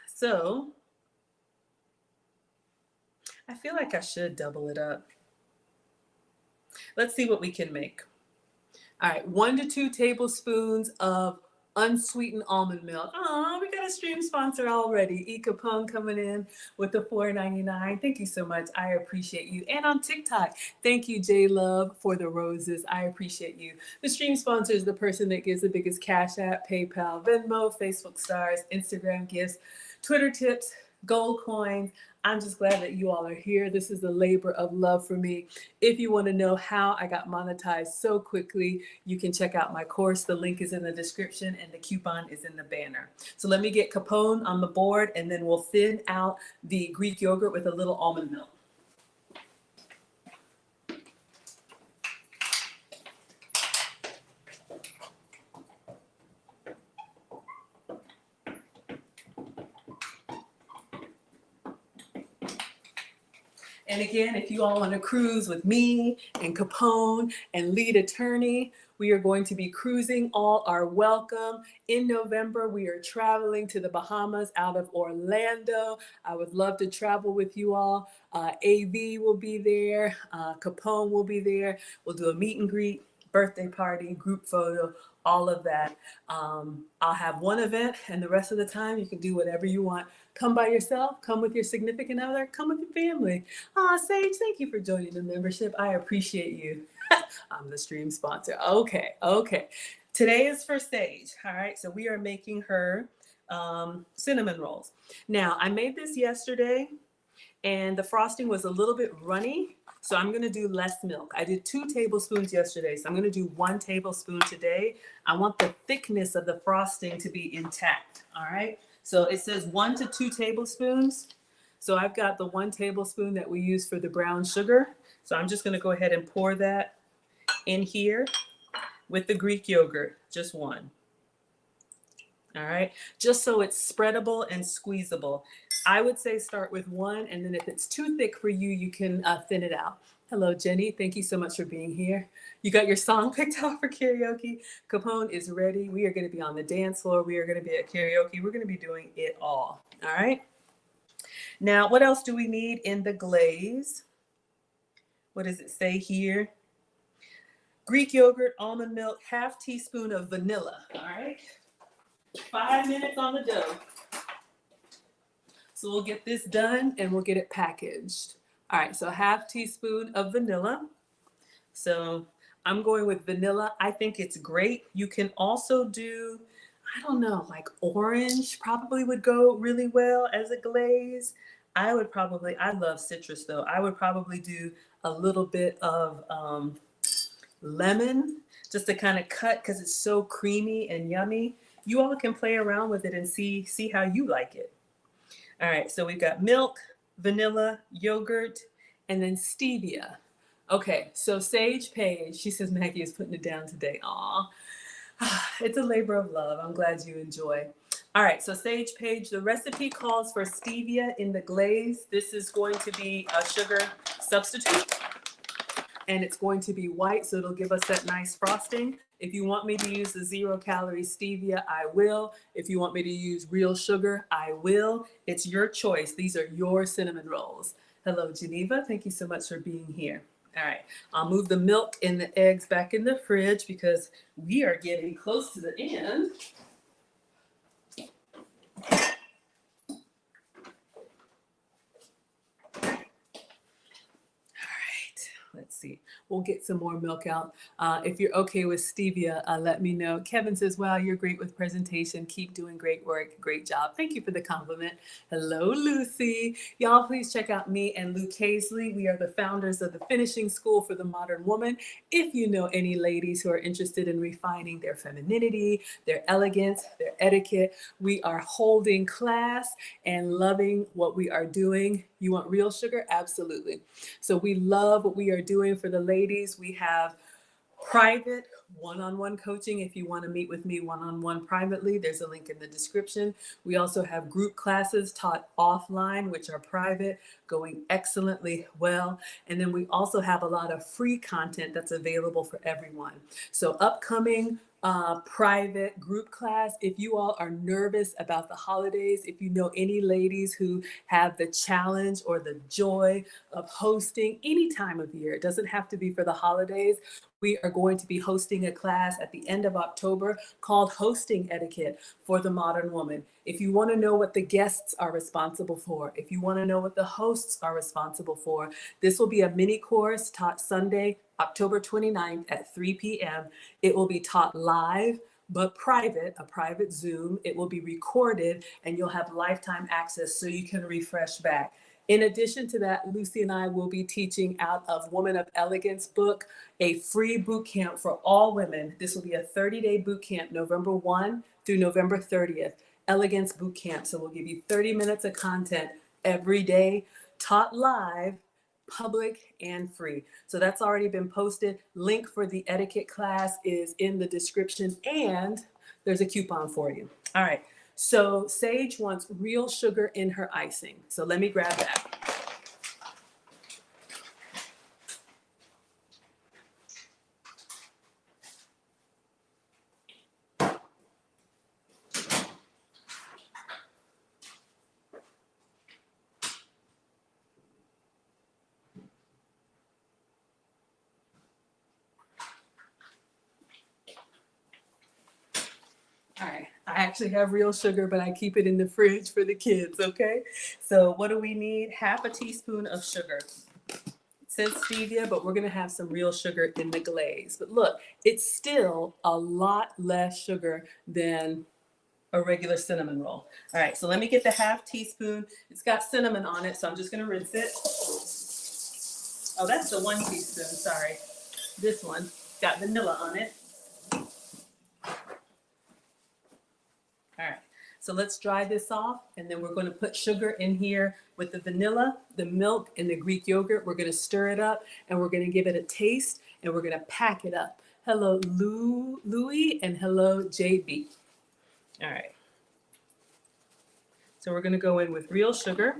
so I feel like I should double it up. Let's see what we can make. All right, 1 to 2 tablespoons of unsweetened almond milk. Oh, we got a stream sponsor already. E. Capone coming in with the $4.99. Thank you so much. I appreciate you. And on TikTok, thank you, J Love, for the roses. I appreciate you. The stream sponsor is the person that gives the biggest Cash App, PayPal, Venmo, Facebook stars, Instagram gifts, Twitter tips, gold coins. I'm just glad that you all are here. This is a labor of love for me. If you want to know how I got monetized so quickly, you can check out my course. The link is in the description and the coupon is in the banner. So let me get Capone on the board and then we'll thin out the Greek yogurt with a little almond milk. And again, if you all want to cruise with me and Capone and lead attorney, we are going to be cruising. All are welcome. In November, we are traveling to the Bahamas out of Orlando. I would love to travel with you all. AV will be there. Capone will be there. We'll do a meet and greet, birthday party, group photo, all of that. I'll have one event and the rest of the time you can do whatever you want. Come by yourself, come with your significant other, come with your family. Sage, thank you for joining the membership. I appreciate you. I'm the stream sponsor. Okay. Today is for Sage. All right, so we are making her cinnamon rolls. Now, I made this yesterday and the frosting was a little bit runny. So I'm gonna do less milk. I did 2 tablespoons yesterday, so I'm gonna do 1 tablespoon today. I want the thickness of the frosting to be intact, all right? So it says 1 to 2 tablespoons. So I've got the 1 tablespoon that we use for the brown sugar. So I'm just gonna go ahead and pour that in here with the Greek yogurt, just 1. All right, just so it's spreadable and squeezable. I would say start with 1, and then if it's too thick for you, you can thin it out. Hello, Jenny. Thank you so much for being here. You got your song picked out for karaoke. Capone is ready. We are going to be on the dance floor. We are going to be at karaoke. We're going to be doing it all. All right. Now, what else do we need in the glaze? What does it say here? Greek yogurt, almond milk, ½ teaspoon of vanilla. All right. 5 minutes on the dough. So we'll get this done and we'll get it packaged. All right, so ½ teaspoon of vanilla. So I'm going with vanilla. I think it's great. You can also do, I don't know, like orange probably would go really well as a glaze. I love citrus though. I would probably do a little bit of lemon just to kind of cut because it's so creamy and yummy. You all can play around with it and see how you like it. All right, so we've got milk, vanilla, yogurt, and then stevia. Okay, so Sage Page, she says Maggie is putting it down today. Aw, it's a labor of love. I'm glad you enjoy. All right, so Sage Page, the recipe calls for stevia in the glaze. This is going to be a sugar substitute. And it's going to be white, so it'll give us that nice frosting. If you want me to use the 0-calorie stevia, I will. If you want me to use real sugar, I will. It's your choice. These are your cinnamon rolls. Hello, Geneva. Thank you so much for being here. All right, I'll move the milk and the eggs back in the fridge because we are getting close to the end. Let's see. We'll get some more milk out. If you're okay with stevia, let me know. Kevin says, wow, you're great with presentation. Keep doing great work. Great job. Thank you for the compliment. Hello, Lucy. Y'all, please check out me and Luke Hazley. We are the founders of the Finishing School for the Modern Woman. If you know any ladies who are interested in refining their femininity, their elegance, their etiquette, we are holding class and loving what we are doing. You want real sugar? Absolutely. So we love what we are doing for the ladies. We have private one-on-one coaching. If you want to meet with me one-on-one privately, there's a link in the description. We also have group classes taught offline, which are private, going excellently well. And then we also have a lot of free content that's available for everyone. So upcoming private group class. If you all are nervous about the holidays, if you know any ladies who have the challenge or the joy of hosting any time of year, it doesn't have to be for the holidays. We are going to be hosting a class at the end of October called Hosting Etiquette for the Modern Woman. If you want to know what the guests are responsible for, if you want to know what the hosts are responsible for, this will be a mini course taught Sunday, October 29th at 3 p.m. It will be taught live, but private, a private Zoom. It will be recorded and you'll have lifetime access so you can refresh back. In addition to that, Lucy and I will be teaching out of Woman of Elegance book, a free boot camp for all women. This will be a 30-day boot camp, November 1 through November 30th, Elegance Boot Camp. So we'll give you 30 minutes of content every day, taught live, public and free. So that's already been posted. Link for the etiquette class is in the description, and there's a coupon for you. All right. So Sage wants real sugar in her icing. So let me grab that. All right, I actually have real sugar, but I keep it in the fridge for the kids, okay? So what do we need? Half a teaspoon of sugar. It says stevia, but we're gonna have some real sugar in the glaze. But look, it's still a lot less sugar than a regular cinnamon roll. All right, so let me get the half teaspoon. It's got cinnamon on it, so I'm just gonna rinse it. Oh, that's the 1 teaspoon, sorry. This one got vanilla on it. All right, so let's dry this off, and then we're going to put sugar in here with the vanilla, the milk, and the Greek yogurt. We're going to stir it up, and we're going to give it a taste, and we're going to pack it up. Hello, Louie, and hello, JB. All right. So we're going to go in with real sugar,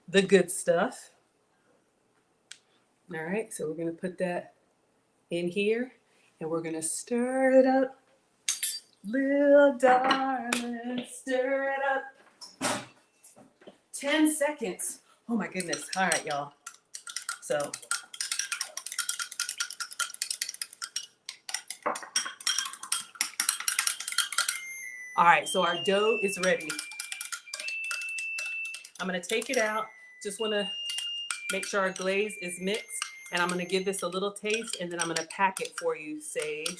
the good stuff. All right, so we're going to put that in here, and we're going to stir it up. Little darling, stir it up. 10 seconds. Oh my goodness. All right, y'all. So. All right, so our dough is ready. I'm gonna take it out. Just wanna make sure our glaze is mixed, and I'm gonna give this a little taste, and then I'm gonna pack it for you, Sage.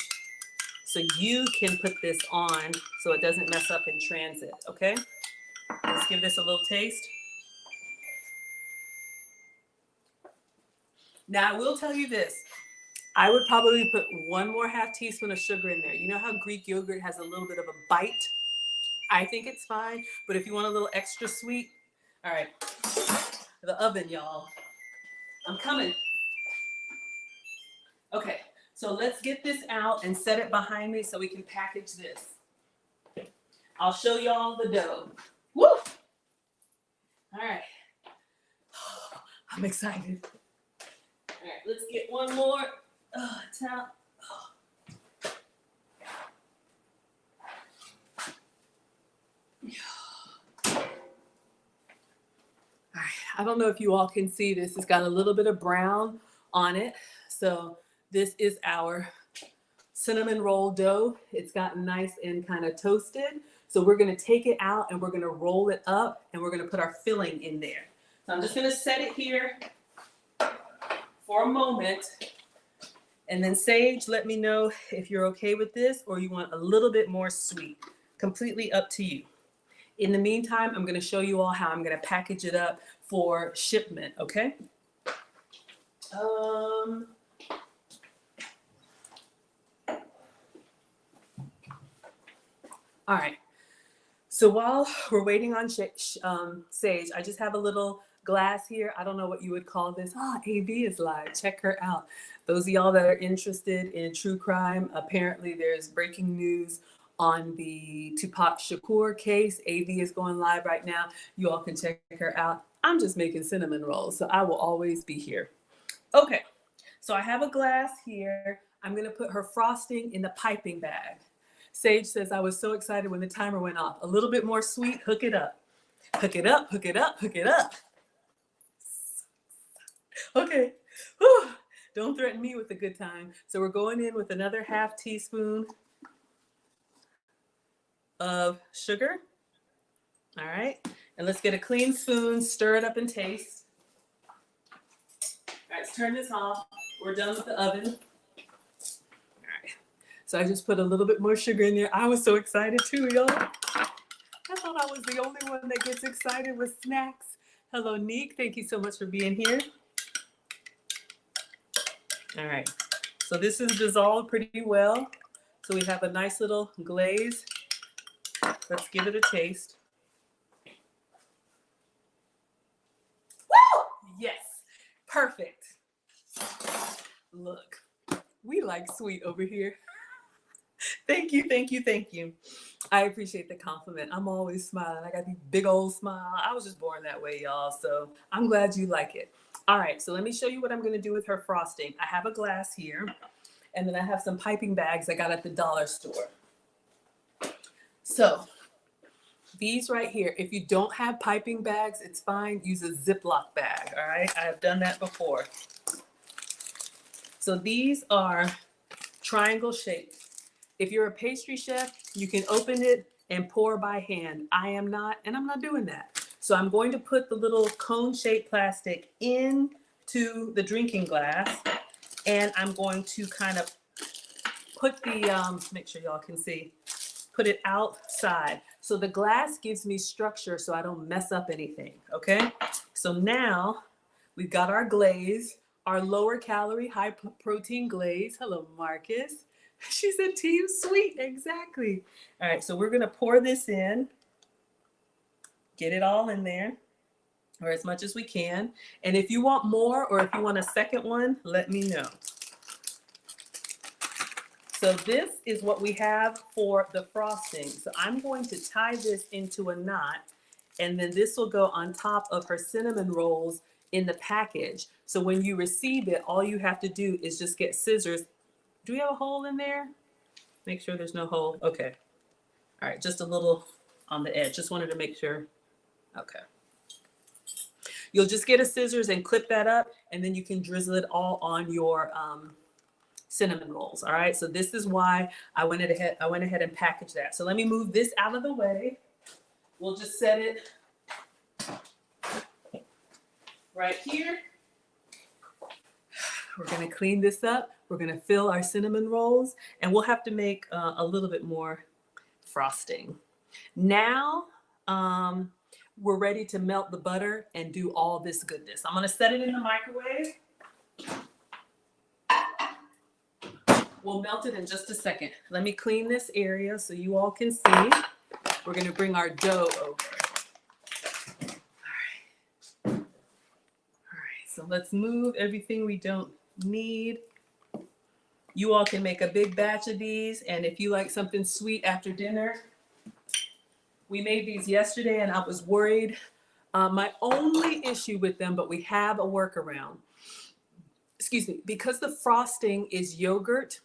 So you can put this on so it doesn't mess up in transit, okay? Let's give this a little taste. Now I will tell you this. I would probably put 1 more half teaspoon of sugar in there. You know how Greek yogurt has a little bit of a bite? I think it's fine, but if you want a little extra sweet, all right. The oven, y'all. I'm coming. Okay. So let's get this out and set it behind me so we can package this. I'll show y'all the dough. Woo! All right. I'm excited. All right, let's get 1 more towel. All right, I don't know if you all can see this. It's got a little bit of brown on it. So this is our cinnamon roll dough. It's gotten nice and kind of toasted. So we're gonna take it out and we're gonna roll it up and we're gonna put our filling in there. So I'm just gonna set it here for a moment. And then Sage, let me know if you're okay with this or you want a little bit more sweet. Completely up to you. In the meantime, I'm gonna show you all how I'm gonna package it up for shipment, okay? All right, so while we're waiting on Sage, I just have a little glass here. I don't know what you would call this. AV is live, check her out. Those of y'all that are interested in true crime, apparently there's breaking news on the Tupac Shakur case. AV is going live right now. You all can check her out. I'm just making cinnamon rolls, so I will always be here. Okay, so I have a glass here. I'm gonna put her frosting in the piping bag. Sage says, I was so excited when the timer went off. A little bit more sweet, hook it up. Hook it up, hook it up, hook it up. Okay, whew. Don't threaten me with a good time. So we're going in with another half teaspoon of sugar. All right, and let's get a clean spoon, stir it up and taste. All right, let's turn this off. We're done with the oven. So I just put a little bit more sugar in there. I was so excited too, y'all. I thought I was the only one that gets excited with snacks. Hello, Neek. Thank you so much for being here. All right. So this is dissolved pretty well. So we have a nice little glaze. Let's give it a taste. Woo! Yes. Perfect. Look, we like sweet over here. Thank you, thank you, thank you. I appreciate the compliment. I'm always smiling. I got these big old smile. I was just born that way, y'all. So I'm glad you like it. All right, so let me show you what I'm gonna do with her frosting. I have a glass here, and then I have some piping bags I got at the dollar store. So these right here, if you don't have piping bags, it's fine. Use a Ziploc bag, all right? I have done that before. So these are triangle shaped. If you're a pastry chef, you can open it and pour by hand. I am not, and I'm not doing that. So I'm going to put the little cone-shaped plastic into the drinking glass, and I'm going to kind of put the, make sure y'all can see, put it outside. So the glass gives me structure so I don't mess up anything, okay? So now we've got our glaze, our lower calorie, high protein glaze. Hello, Marcus. She said team sweet, exactly. All right, so we're gonna pour this in, get it all in there, or as much as we can. And if you want more, or if you want a second one, let me know. So this is what we have for the frosting. So I'm going to tie this into a knot, and then this will go on top of her cinnamon rolls in the package. So when you receive it, all you have to do is just get scissors. Do we have a hole in there? Make sure there's no hole. Okay. All right, just a little on the edge. Just wanted to make sure. Okay. You'll just get a scissors and clip that up, and then you can drizzle it all on your cinnamon rolls. All right. So this is why I went ahead and packaged that. So let me move this out of the way. We'll just set it right here. We're going to clean this up. We're going to fill our cinnamon rolls, and we'll have to make a little bit more frosting. Now, we're ready to melt the butter and do all this goodness. I'm going to set it in the microwave. We'll melt it in just a second. Let me clean this area so you all can see. We're going to bring our dough over. All right, so let's move everything we don't need. You all can make a big batch of these, and if you like something sweet after dinner, we made these yesterday and I was worried. My only issue with them, but we have a workaround. Excuse me, because the frosting is yogurt,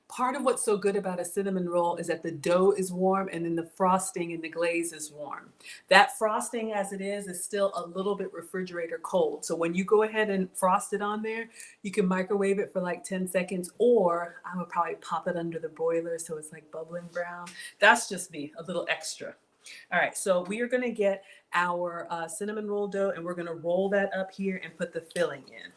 part of what's so good about a cinnamon roll is that the dough is warm and then the frosting and the glaze is warm. That frosting as it is still a little bit refrigerator cold. So when you go ahead and frost it on there, you can microwave it for like 10 seconds, or I would probably pop it under the broiler so it's like bubbling brown. That's just me, a little extra. All right, so we are gonna get our cinnamon roll dough and we're gonna roll that up here and put the filling in.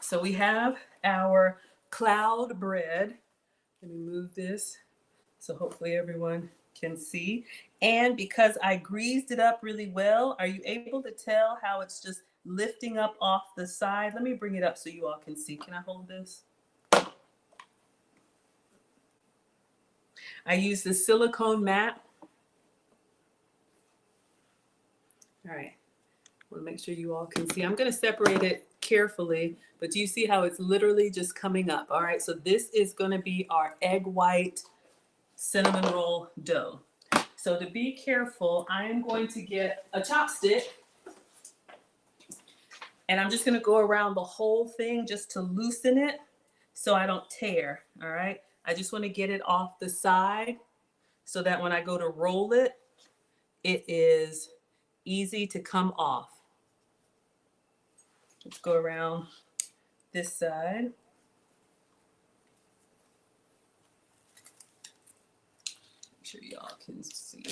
So we have our cloud bread. Let me move this so hopefully everyone can see. And because I greased it up really well, are you able to tell how it's just lifting up off the side? Let me bring it up so you all can see. Can I hold this? I use the silicone mat. All right. I want to make sure you all can see. I'm going to separate it carefully, but do you see how it's literally just coming up? All right, so this is going to be our egg white cinnamon roll dough. So to be careful, I am going to get a chopstick and I'm just going to go around the whole thing just to loosen it so I don't tear. All right, I just want to get it off the side so that when I go to roll it, it is easy to come off. Let's go around this side. Make sure y'all can see.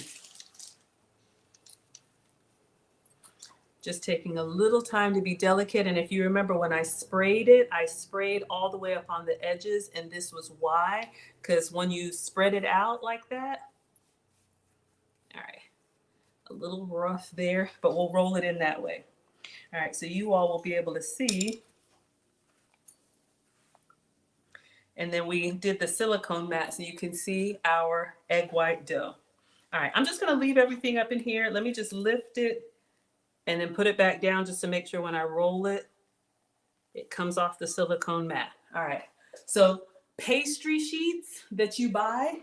Just taking a little time to be delicate. And if you remember when I sprayed it, I sprayed all the way up on the edges. And this was why, because when you spread it out like that, all right, a little rough there, but we'll roll it in that way. All right, so you all will be able to see. And then we did the silicone mat so you can see our egg white dough. All right, I'm just gonna leave everything up in here. Let me just lift it and then put it back down just to make sure when I roll it, it comes off the silicone mat. All right, so pastry sheets that you buy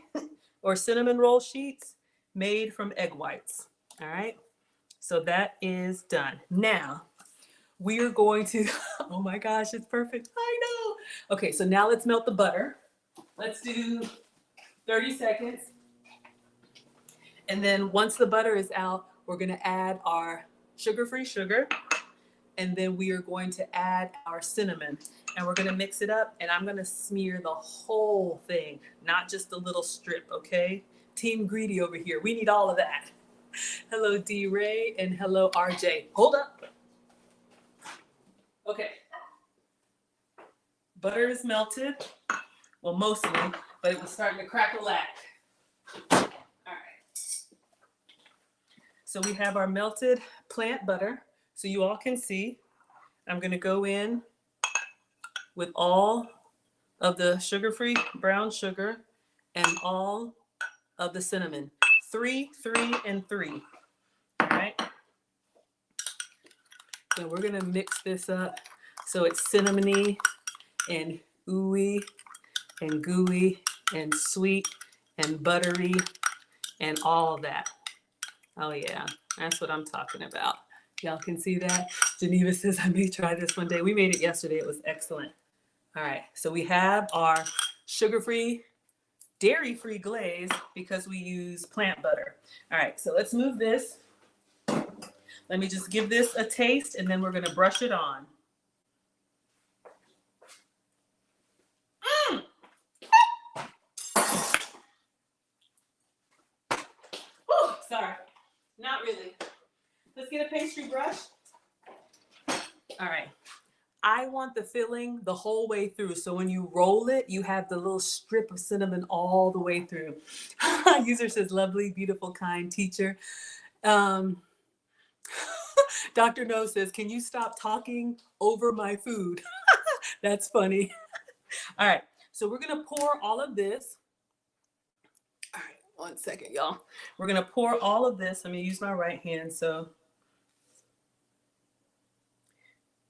or cinnamon roll sheets made from egg whites. All right, so that is done. Now, we are going to, oh my gosh, it's perfect. I know. Okay, so now let's melt the butter. Let's do 30 seconds. And then once the butter is out, we're gonna add our sugar-free sugar. And then we are going to add our cinnamon. And we're gonna mix it up, and I'm gonna smear the whole thing, not just a little strip, okay? Team Greedy over here, we need all of that. Hello, D. Ray, and hello, RJ. Hold up. Okay. Butter is melted. Well, mostly, but it was starting to crack-a-lack. All right. So we have our melted plant butter. So you all can see, I'm gonna go in with all of the sugar-free brown sugar and all of the cinnamon. 3, 3, and 3. All right. So we're gonna mix this up so it's cinnamony and ooey and gooey and sweet and buttery and all that. Oh yeah, that's what I'm talking about. Y'all can see that? Geneva says, I may try this one day. We made it yesterday, it was excellent. All right, so we have our sugar-free, dairy-free glaze because we use plant butter. All right, so let's move this. Let me just give this a taste and then we're gonna brush it on. Whew, sorry, not really. Let's get a pastry brush. All right, I want the filling the whole way through. So when you roll it, you have the little strip of cinnamon all the way through. User says, lovely, beautiful, kind teacher. Dr. No says, can you stop talking over my food? That's funny. All right, so we're gonna pour all of this. All right, 1 second, y'all. We're gonna pour all of this. I'm gonna use my right hand, so.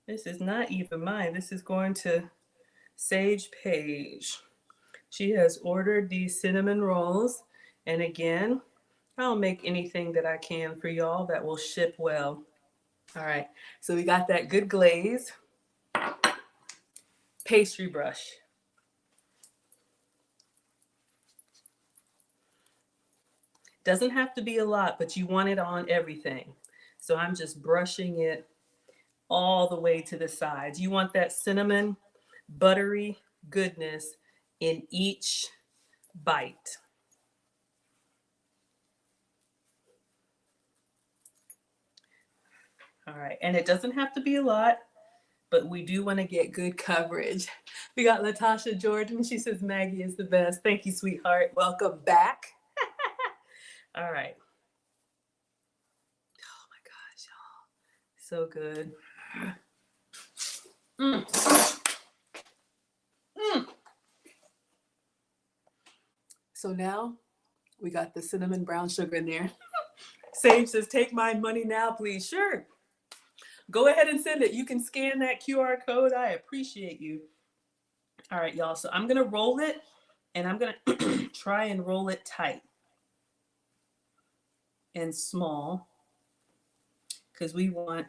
This is not even mine. This is going to Sage Page. She has ordered these cinnamon rolls. And again, I'll make anything that I can for y'all that will ship well. All right, so we got that good glaze. Pastry brush. Doesn't have to be a lot, but you want it on everything. So I'm just brushing it all the way to the sides. You want that cinnamon, buttery goodness in each bite. All right, and it doesn't have to be a lot, but we do want to get good coverage. We got Latasha Jordan. She says Maggie is the best. Thank you, sweetheart. Welcome back. All right. Oh my gosh, y'all. So good. So now we got the cinnamon brown sugar in there. Sage says, take my money now, please. Sure. Go ahead and send it. You can scan that QR code. I appreciate you. All right, y'all. So I'm going to roll it, and I'm going to try and roll it tight and small because we want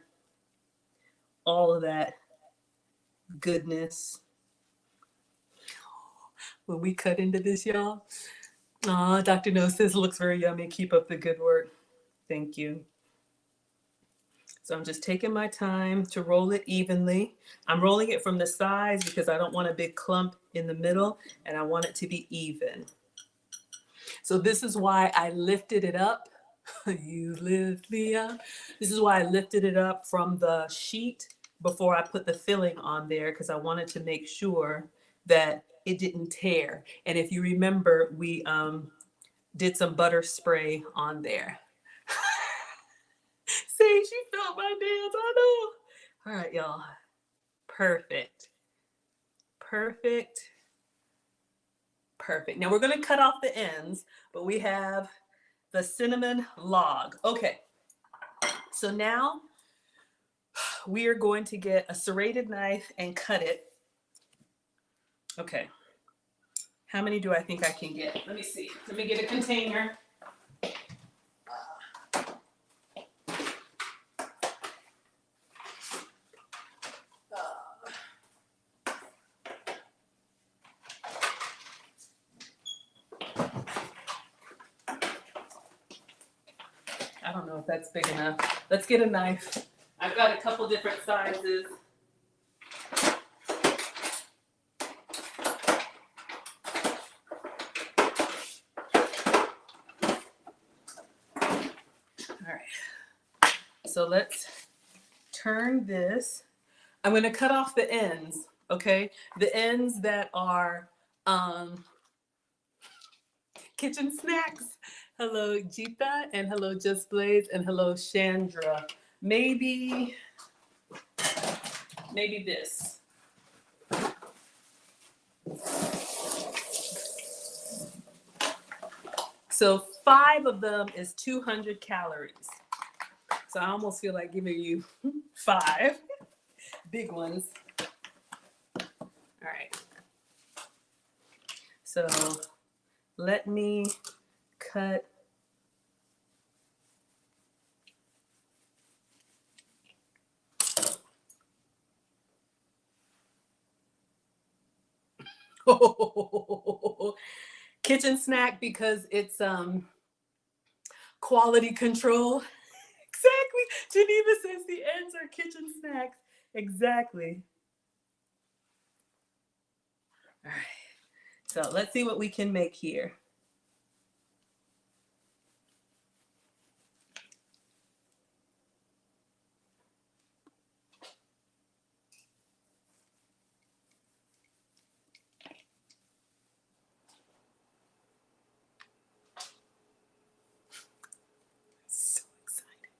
all of that goodness when we cut into this, y'all. Aw, Dr. No says looks very yummy. Keep up the good work. Thank you. So I'm just taking my time to roll it evenly. I'm rolling it from the sides because I don't want a big clump in the middle and I want it to be even. So this is why I lifted it up You lift me up. This is why I lifted it up from the sheet before I put the filling on there, because I wanted to make sure that it didn't tear. And if you remember, we did some butter spray on there. Say she felt my dance. I know. All right, y'all. Perfect. Perfect. Perfect. Now we're going to cut off the ends, but we have the cinnamon log. Okay. So now we are going to get a serrated knife and cut it. Okay. How many do I think I can get? Let me see. Let me get a container. I don't know if that's big enough. Let's get a knife. I've got a couple different sizes. All right. So let's turn this. I'm going to cut off the ends, okay? The ends that are kitchen snacks. Hello, Jita, and hello, Just Blaze, and hello, Chandra. Maybe this. So 5 of them is 200 calories. So I almost feel like giving you 5 big ones. All right. So let me cut. Kitchen snack because it's quality control. Exactly. Geneva says the ends are kitchen snacks. Exactly. All right. So let's see what we can make here. So excited.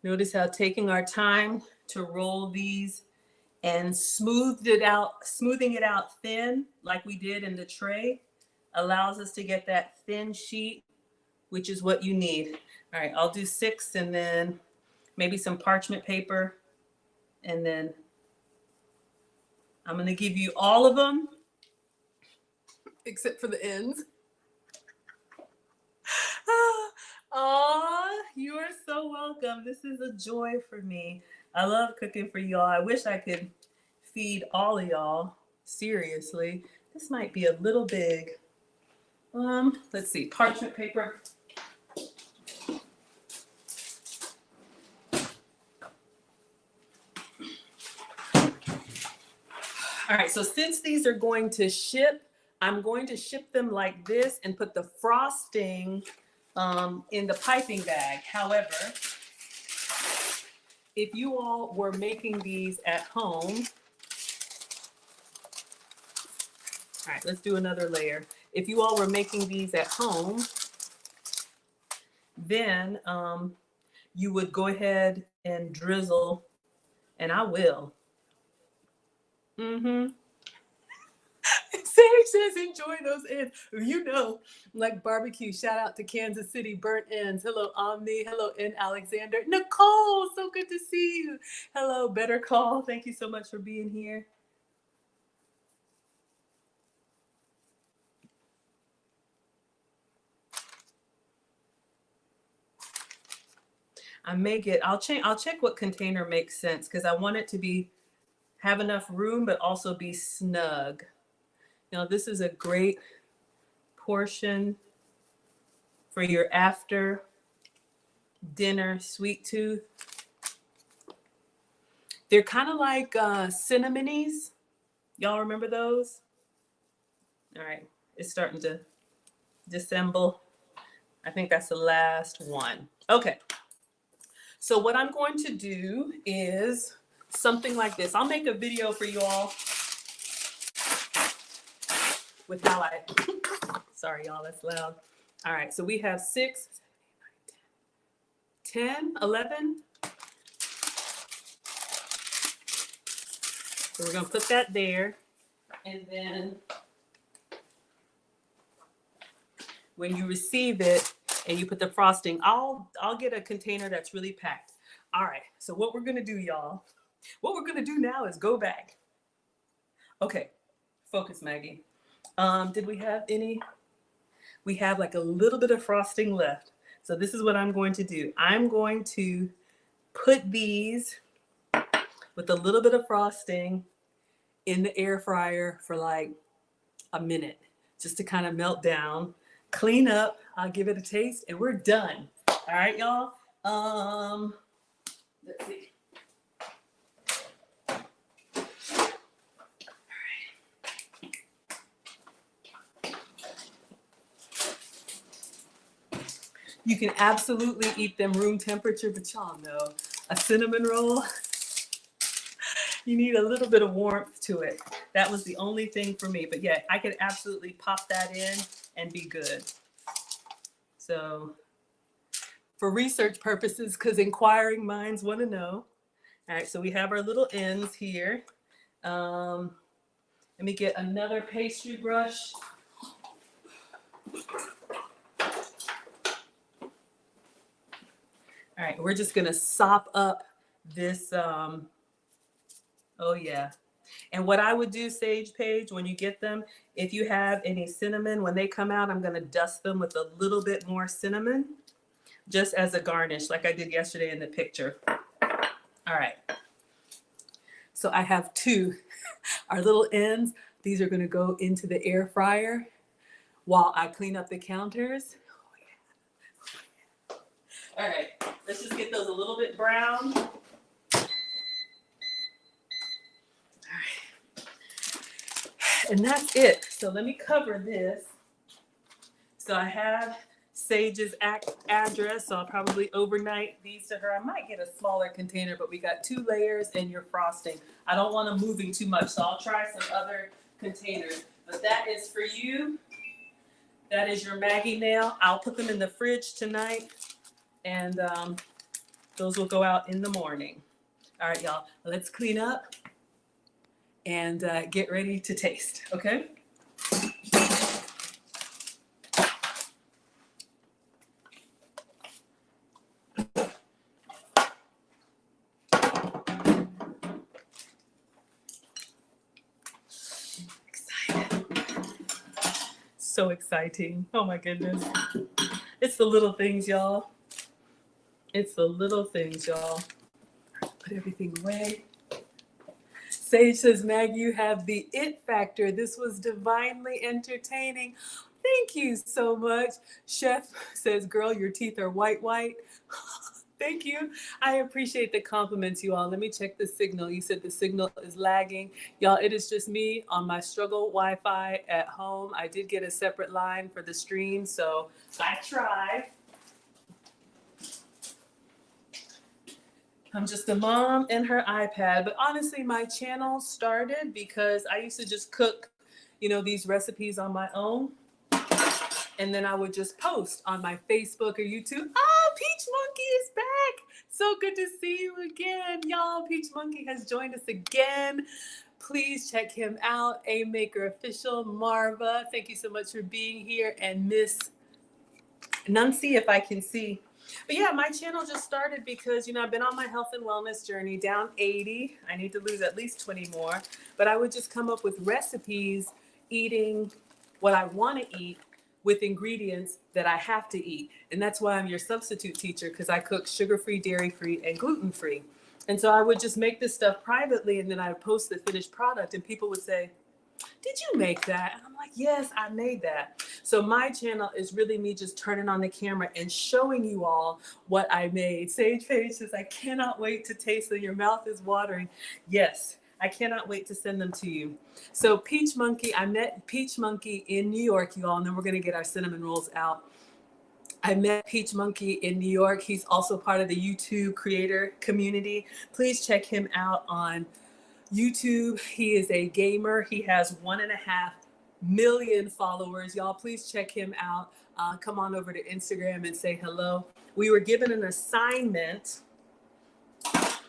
Notice how taking our time to roll these and smoothing it out thin like we did in the tray allows us to get that thin sheet, which is what you need. All right, I'll do 6 and then maybe some parchment paper. And then I'm going to give you all of them except for the ends. Aw, you are so welcome. This is a joy for me. I love cooking for y'all. I wish I could feed all of y'all. Seriously, this might be a little big. Let's see, parchment paper. All right, so since these are going to ship, I'm going to ship them like this and put the frosting in the piping bag. However, if you all were making these at home, all right, let's do another layer. If you all were making these at home, then you would go ahead and drizzle, and I will. Mm-hmm. Sarah says enjoy those ends. You know, like barbecue. Shout out to Kansas City Burnt Ends. Hello, Omni. Hello, N. Alexander. Nicole, so good to see you. Hello, Better Call. Thank you so much for being here. I'll check what container makes sense because I want it to have enough room but also be snug. Now this is a great portion for your after dinner sweet tooth. They're kind of like cinnamonies. Y'all remember those? All right. It's starting to dissemble. I think that's the last one. Okay. So what I'm going to do is something like this. I'll make a video for you all with how I, sorry y'all, that's loud. All right, so we have 6, 10, 11. So we're gonna put that there. And then when you receive it and you put the frosting, I'll get a container that's really packed. All right, so what we're gonna do, y'all, what we're gonna do now is go back. Okay, focus, Maggie. Did we have any? We have like a little bit of frosting left. So this is what I'm going to do. I'm going to put these with a little bit of frosting in the air fryer for like a minute, just to kind of melt down, clean up. I'll give it a taste and we're done. All right, y'all. Let's see. You can absolutely eat them room temperature, but y'all know a cinnamon roll, you need a little bit of warmth to it. That was the only thing for me. But yeah, I could absolutely pop that in and be good. So for research purposes, because inquiring minds want to know. All right, so we have our little ends here. Let me get another pastry brush. All right, we're just gonna sop up this, oh yeah. And what I would do, Sage Paige, when you get them, if you have any cinnamon, when they come out, I'm gonna dust them with a little bit more cinnamon, just as a garnish, like I did yesterday in the picture. All right. So I have 2, our little ends. These are gonna go into the air fryer while I clean up the counters. All right, let's just get those a little bit brown. All right, and that's it. So let me cover this. So I have Sage's address, so I'll probably overnight these to her. I might get a smaller container, but we got 2 layers and your frosting. I don't want them moving too much, so I'll try some other containers. But that is for you. That is your Maggie Mail. I'll put them in the fridge tonight. And those will go out in the morning. All right, y'all, let's clean up and get ready to taste, okay? Excited. So exciting. Oh my goodness. It's the little things, y'all. It's the little things, y'all. Put everything away. Sage says, Maggie, you have the it factor. This was divinely entertaining. Thank you so much. Chef says, girl, your teeth are white. Thank you. I appreciate the compliments, you all. Let me check the signal. You said the signal is lagging. Y'all, it is just me on my struggle Wi-Fi at home. I did get a separate line for the stream, so I tried. I'm just a mom and her iPad. But honestly, my channel started because I used to just cook, these recipes on my own. And then I would just post on my Facebook or YouTube. Oh, Peach Monkey is back. So good to see you again. Y'all, Peach Monkey has joined us again. Please check him out. A Maker Official, Marva. Thank you so much for being here. And Miss Nuncy, if I can see. But yeah, my channel just started because, I've been on my health and wellness journey, down 80. I need to lose at least 20 more. But I would just come up with recipes, eating what I want to eat with ingredients that I have to eat. And that's why I'm your substitute teacher, because I cook sugar-free, dairy-free, and gluten-free. And so I would just make this stuff privately, and then I would post the finished product, and people would say, did you make that? And I'm like, yes, I made that. So my channel is really me just turning on the camera and showing you all what I made. Sage Paige says, I cannot wait to taste it. Your mouth is watering. Yes, I cannot wait to send them to you. So Peach Monkey, I met Peach Monkey in New York, you all, and then we're going to get our cinnamon rolls out. I met Peach Monkey in New York. He's also part of the YouTube creator community. Please check him out on YouTube. He is a gamer. He has 1.5 million followers. Y'all, please check him out. Come on over to Instagram and say hello. We were given an assignment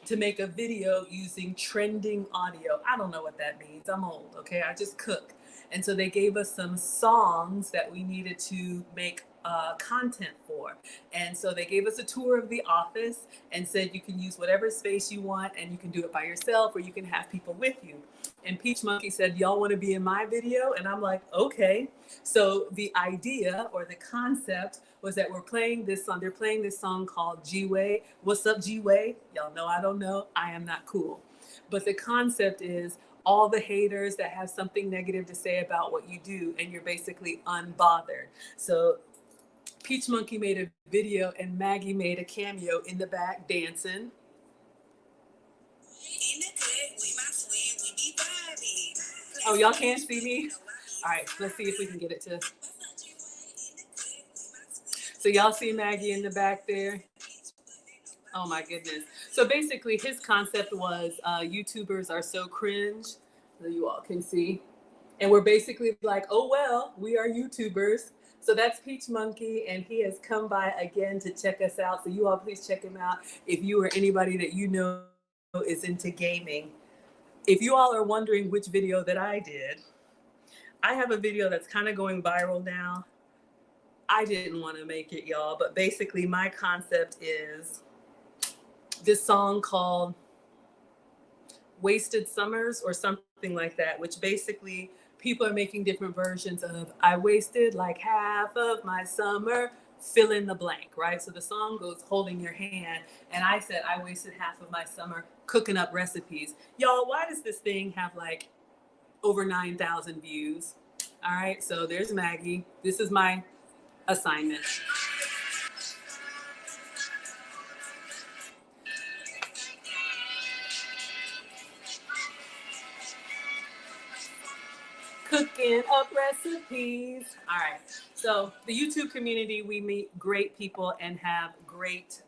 to make a video using trending audio. I don't know what that means. I'm old, okay? I just cook. And so they gave us some songs that we needed to make content for. And so they gave us a tour of the office and said you can use whatever space you want and you can do it by yourself or you can have people with you. And Peach Monkey said, y'all want to be in my video? And I'm like, okay. So the idea or the concept was that we're playing this song. They're playing this song called G-Way. What's up, G-Way? Y'all know I don't know. I am not cool. But the concept is all the haters that have something negative to say about what you do, and you're basically unbothered. So Peach Monkey made a video and Maggie made a cameo in the back dancing. Oh, y'all can't see me? All right, let's see if we can get it to. So y'all see Maggie in the back there? Oh my goodness. So basically his concept was YouTubers are so cringe, so you all can see. And we're basically like, oh, well, we are YouTubers. So that's Peach Monkey, and he has come by again to check us out. So you all please check him out if you or anybody that you know is into gaming. If you all are wondering which video that I did, I have a video that's kind of going viral now. I didn't want to make it, y'all, but basically my concept is this song called Wasted Summers or something like that, which basically people are making different versions of I wasted like half of my summer, fill in the blank, right? So the song goes holding your hand, and I said I wasted half of my summer cooking up recipes. Y'all, why does this thing have like over 9,000 views? All right, so there's Maggie. This is my assignment. Cooking up recipes. All right. So the YouTube community, we meet great people and have great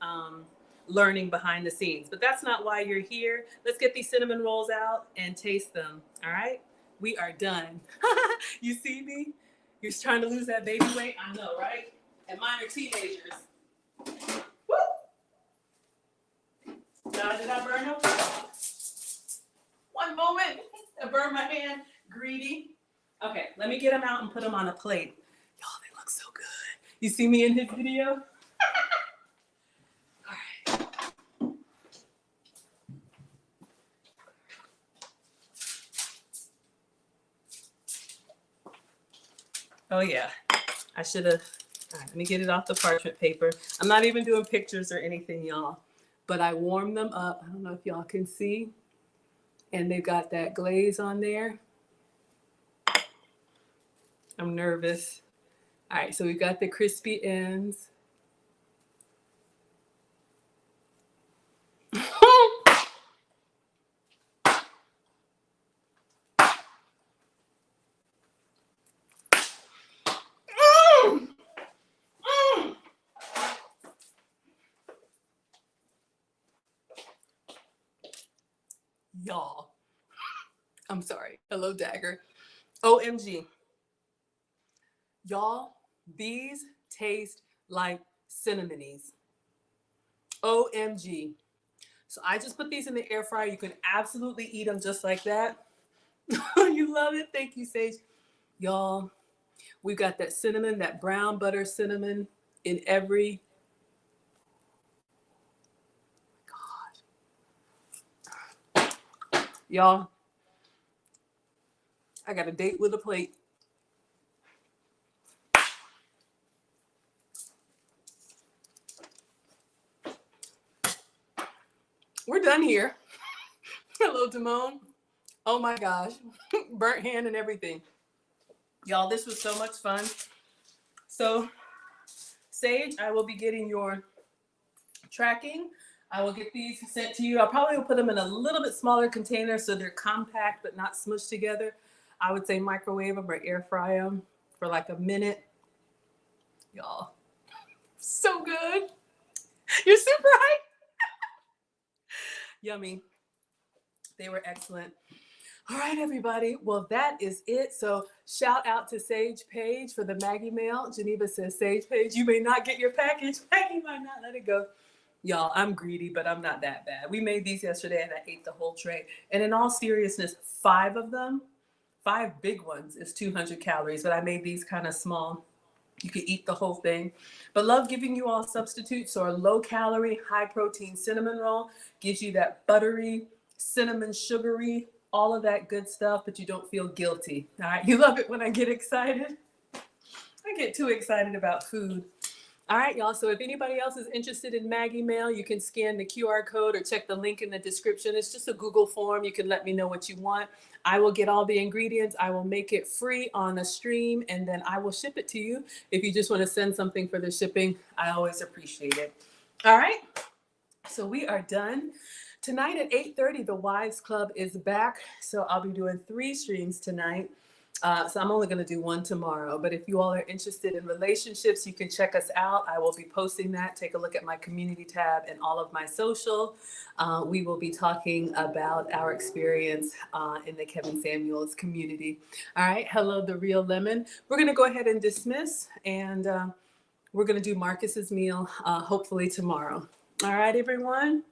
learning behind the scenes. But that's not why you're here. Let's get these cinnamon rolls out and taste them. All right. We are done. You see me? You're trying to lose that baby weight? I know, right? And mine are teenagers. Woo! Now, did I burn them? One moment. I burned my hand. Greedy. Okay, let me get them out and put them on a plate. Y'all, they look so good. You see me in his video? All right. Oh yeah, I should have. All right, let me get it off the parchment paper. I'm not even doing pictures or anything, y'all, but I warmed them up. I don't know if y'all can see. And they've got that glaze on there. I'm nervous. All right, so we've got the crispy ends. Y'all, I'm sorry. Hello, Dagger. OMG. Y'all, these taste like cinnamonies. OMG. So I just put these in the air fryer. You can absolutely eat them just like that. You love it? Thank you, Sage. Y'all, we've got that cinnamon, that brown butter cinnamon in every. God. Y'all, I got a date with a plate. We're done here. Hello, Damone. Oh my gosh. Burnt hand and everything. Y'all, this was so much fun. So, Sage, I will be getting your tracking. I will get these sent to you. I'll probably put them in a little bit smaller container so they're compact but not smushed together. I would say microwave them or air fry them for like a minute. Y'all, so good. You're super hyped. Yummy. They were excellent. All right, everybody. Well, that is it. So shout out to Sage Page for the Maggie Mail. Geneva says, Sage Page, you may not get your package. Maggie might not let it go. Y'all, I'm greedy, but I'm not that bad. We made these yesterday and I ate the whole tray. And in all seriousness, 5 of them, 5 big ones is 200 calories, but I made these kind of small. You could eat the whole thing. But love giving you all substitutes. So a low calorie, high protein cinnamon roll gives you that buttery, cinnamon sugary, all of that good stuff, but you don't feel guilty. All right. You love it when I get excited. I get too excited about food. All right, y'all. So if anybody else is interested in Maggie Mail, you can scan the QR code or check the link in the description. It's just a Google form. You can let me know what you want. I will get all the ingredients. I will make it free on the stream, and then I will ship it to you. If you just want to send something for the shipping, I always appreciate it. All right. So we are done. Tonight at 8:30, the Wives Club is back. So I'll be doing 3 streams tonight. So I'm only going to do 1 tomorrow. But if you all are interested in relationships, you can check us out. I will be posting that. Take a look at my community tab and all of my social. We will be talking about our experience in the Kevin Samuels community. All right. Hello, The Real Lemon. We're going to go ahead and dismiss. And we're going to do Marcus's meal hopefully tomorrow. All right, everyone.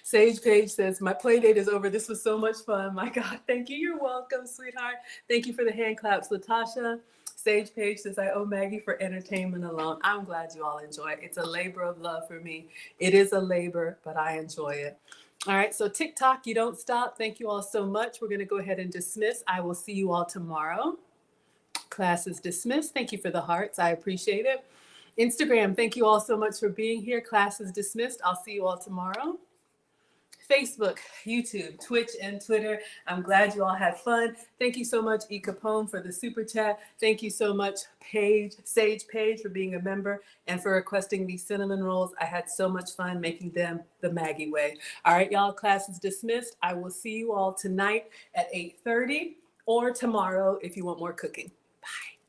Sage Page says, my play date is over. This was so much fun. My God, thank you. You're welcome, sweetheart. Thank you for the hand claps, Latasha. Sage Page says, I owe Maggie for entertainment alone. I'm glad you all enjoy it. It's a labor of love for me. It is a labor, but I enjoy it. All right, so TikTok, you don't stop. Thank you all so much. We're going to go ahead and dismiss. I will see you all tomorrow. Class is dismissed. Thank you for the hearts. I appreciate it. Instagram, thank you all so much for being here. Class is dismissed. I'll see you all tomorrow. Facebook, YouTube, Twitch, and Twitter. I'm glad you all had fun. Thank you so much, E. Capone, for the super chat. Thank you so much, Sage Page, for being a member and for requesting these cinnamon rolls. I had so much fun making them the Maggie way. All right, y'all, class is dismissed. I will see you all tonight at 8:30 or tomorrow if you want more cooking. Bye.